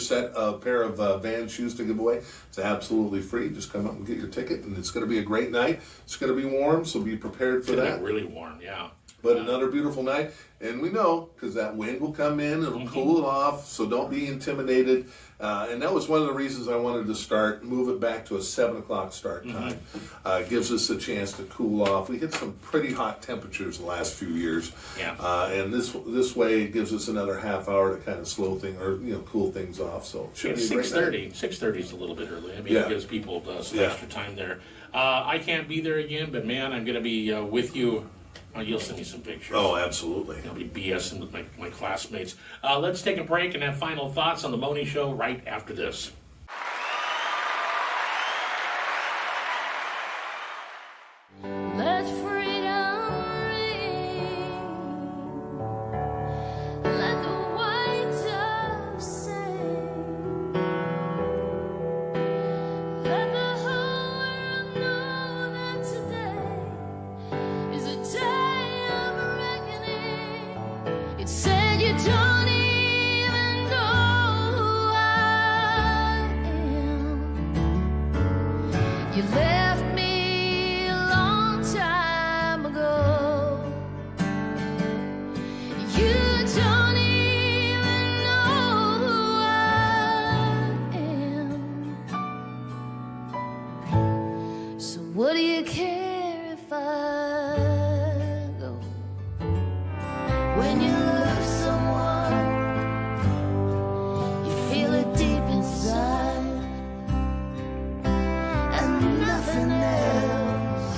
A: pair of Vans shoes to give away. It's absolutely free. Just come up and get your ticket, and it's going to be a great night. It's going to be warm, so be prepared for
B: It's
A: that.
B: really warm, yeah.
A: But another beautiful night, and we know because that wind will come in, it'll cool it off, so don't be intimidated. And that was one of the reasons I wanted to move it back to a 7 o'clock start time. Gives us a chance to cool off. We hit some pretty hot temperatures the last few years, and this way it gives us another half hour to kind of slow things or cool things off. So it should be a great night.
B: 6:30 is a little bit early. I mean, it gives people some extra time there. I can't be there again, but man, I'm going to be with you. You'll send me some pictures.
A: Oh, absolutely.
B: I'll be BSing with my classmates. Let's take a break and have final thoughts on the Mohney Show right after this.
J: Let freedom ring. Let the white dove sing. Let the whole world know that today is a day of reckoning. It said you don't even know who I am. You left me a long time ago. You don't even know who I am. So what do you care if I go? When you love someone, you feel it deep inside, and nothing else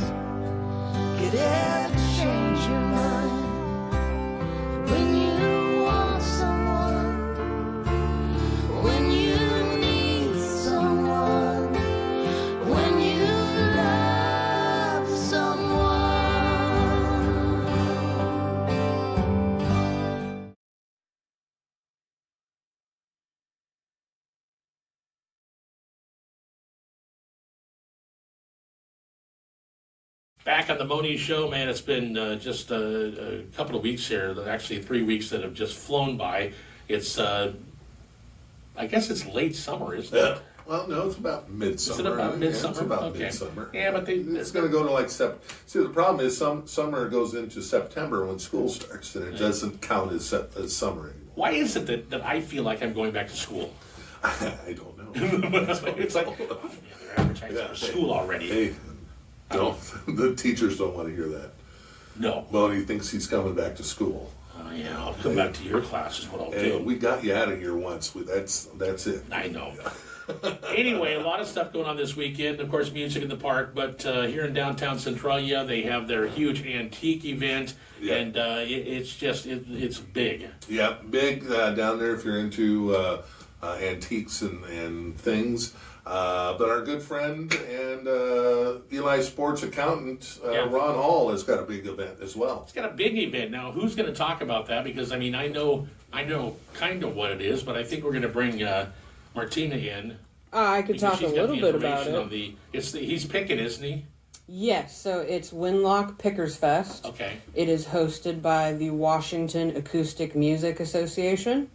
J: could ever change your mind. When you want someone, when you need someone,
B: Back on the Mohney Show, man, it's been just a couple of weeks here, actually 3 weeks that have just flown by. It's, I guess it's late summer, isn't it?
A: Well, no, it's about midsummer.
B: Is it about midsummer?
A: Yeah, it's about midsummer.
B: Yeah, but
A: it's going to go to like September. See, the problem is summer goes into September when school starts, and it doesn't count as summer anymore.
B: Why is it that I feel like I'm going back to school?
A: I don't know.
B: It's like, oh, man, they're advertising for school already.
A: Hey, the teachers don't want to hear that.
B: No.
A: Well, he thinks he's coming back to school.
B: Oh, yeah, I'll come back to your class is what I'll do.
A: We got you out of here once. That's it.
B: I know. Anyway, a lot of stuff going on this weekend. Of course, music in the park. But here in downtown Centralia, they have their huge antique event. Yeah. And it's big. Yeah,
A: big down there if you're into antiques and things. But our good friend and Eli sports accountant, Ron Hall, has got a big event as well.
B: It's got a big event. Now, who's going to talk about that? Because, I mean, I know kind of what it is, but I think we're going to bring Martina in.
I: I could talk a little bit about it.
B: He's picking, isn't he?
I: Yes, so it's Winlock Pickers Fest.
B: Okay.
I: It is hosted by the Washington Acoustic Music Association.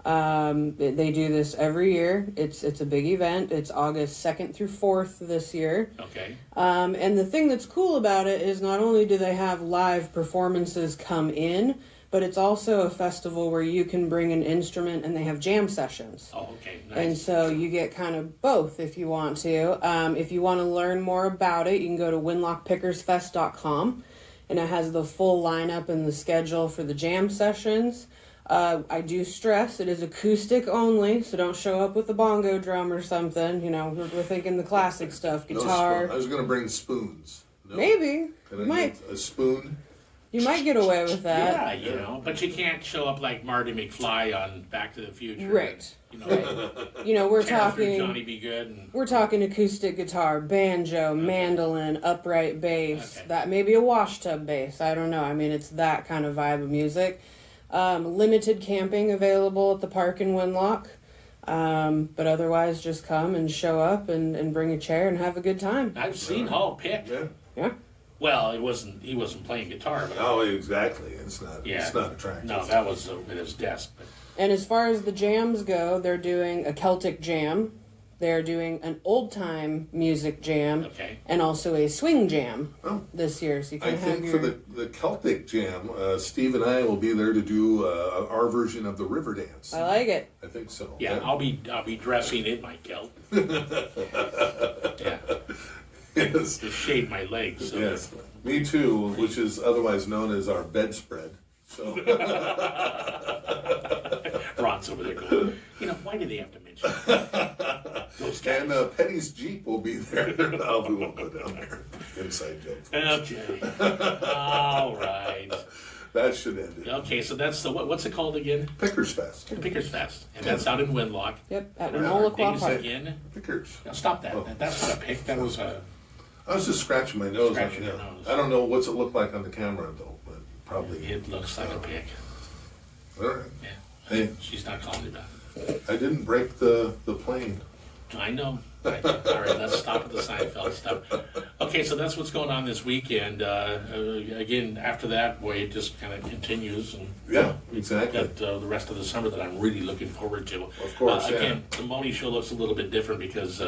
I: They do this every year. It's a big event. It's August 2nd through 4th this year.
B: Okay.
I: And the thing that's cool about it is not only do they have live performances come in, but it's also a festival where you can bring an instrument and they have jam sessions.
B: Oh, okay. Nice.
I: And so you get kind of both if you want to. If you want to learn more about it, you can go to winlockpickersfest.com, and it has the full lineup and the schedule for the jam sessions. I do stress it is acoustic only, so don't show up with a bongo drum or something. You know, we're thinking the classic stuff, guitar.
A: No, I was going to bring spoons. No.
I: Maybe.
A: Can I get a spoon?
I: You might get away with that.
B: Yeah, but you can't show up like Marty McFly on Back to the Future.
I: Right.
B: And,
I: right. You know, we're talking
B: Johnny Be Good.
I: We're talking acoustic guitar, banjo, mandolin, upright bass. Okay. That maybe a washtub bass. I don't know. I mean, it's that kind of vibe of music. Limited camping available at the park in Winlock. But otherwise, just come and show up and bring a chair and have a good time.
B: I've seen Hall pick.
I: Yeah.
B: Well, he wasn't playing guitar. But
A: oh, exactly. It's not attractive.
B: No, that was at his desk. But.
I: And as far as the jams go, they're doing a Celtic jam. They're doing an old-time music jam.
B: Okay.
I: And also a swing jam this year. So you can
A: for the Celtic jam, Steve and I will be there to do our version of the river dance.
I: I like it.
A: I think so.
B: Yeah, I'll be dressing in my kilt. Yeah.
A: Yes.
B: To shade my legs. So
A: yes. Me too, which is otherwise known as our bedspread. So.
B: Ron's over there going, why do they have to mention those guys?
A: And Petty's Jeep will be there. No, we won't go down there. Inside joke.
B: Okay. All right.
A: That should end it.
B: Okay, so that's what's it called again?
A: Pickers Fest.
B: Pickers Fest. And that's out in Winlock.
I: Yep, at Winlock Park.
B: Again.
A: Pickers.
B: Now stop that. Oh. That's not a pick. That was a...
A: I was just scratching my nose. I don't know what's it look like on the camera, though, but probably...
B: It looks like a pick.
A: All right.
B: Yeah.
A: Hey.
B: She's not calling me back.
A: I didn't break the plane.
B: I know. All right, let's stop with the Seinfeld stuff. Okay, so that's what's going on this weekend. Again, after that, it just kind of continues. And,
A: yeah, exactly.
B: We've got the rest of the summer that I'm really looking forward to.
A: Of course,
B: Again, the Mohney Show looks a little bit different because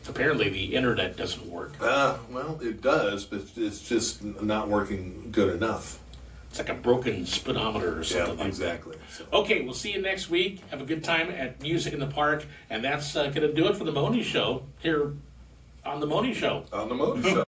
B: apparently the internet doesn't work.
A: Well, it does, but it's just not working good enough.
B: It's like a broken speedometer or something like
A: exactly.
B: that. So. Okay, we'll see you next week. Have a good time at Music in the Park. And that's going to do it for the Mohney Show here on the Mohney Show.
A: On the Mohney Show.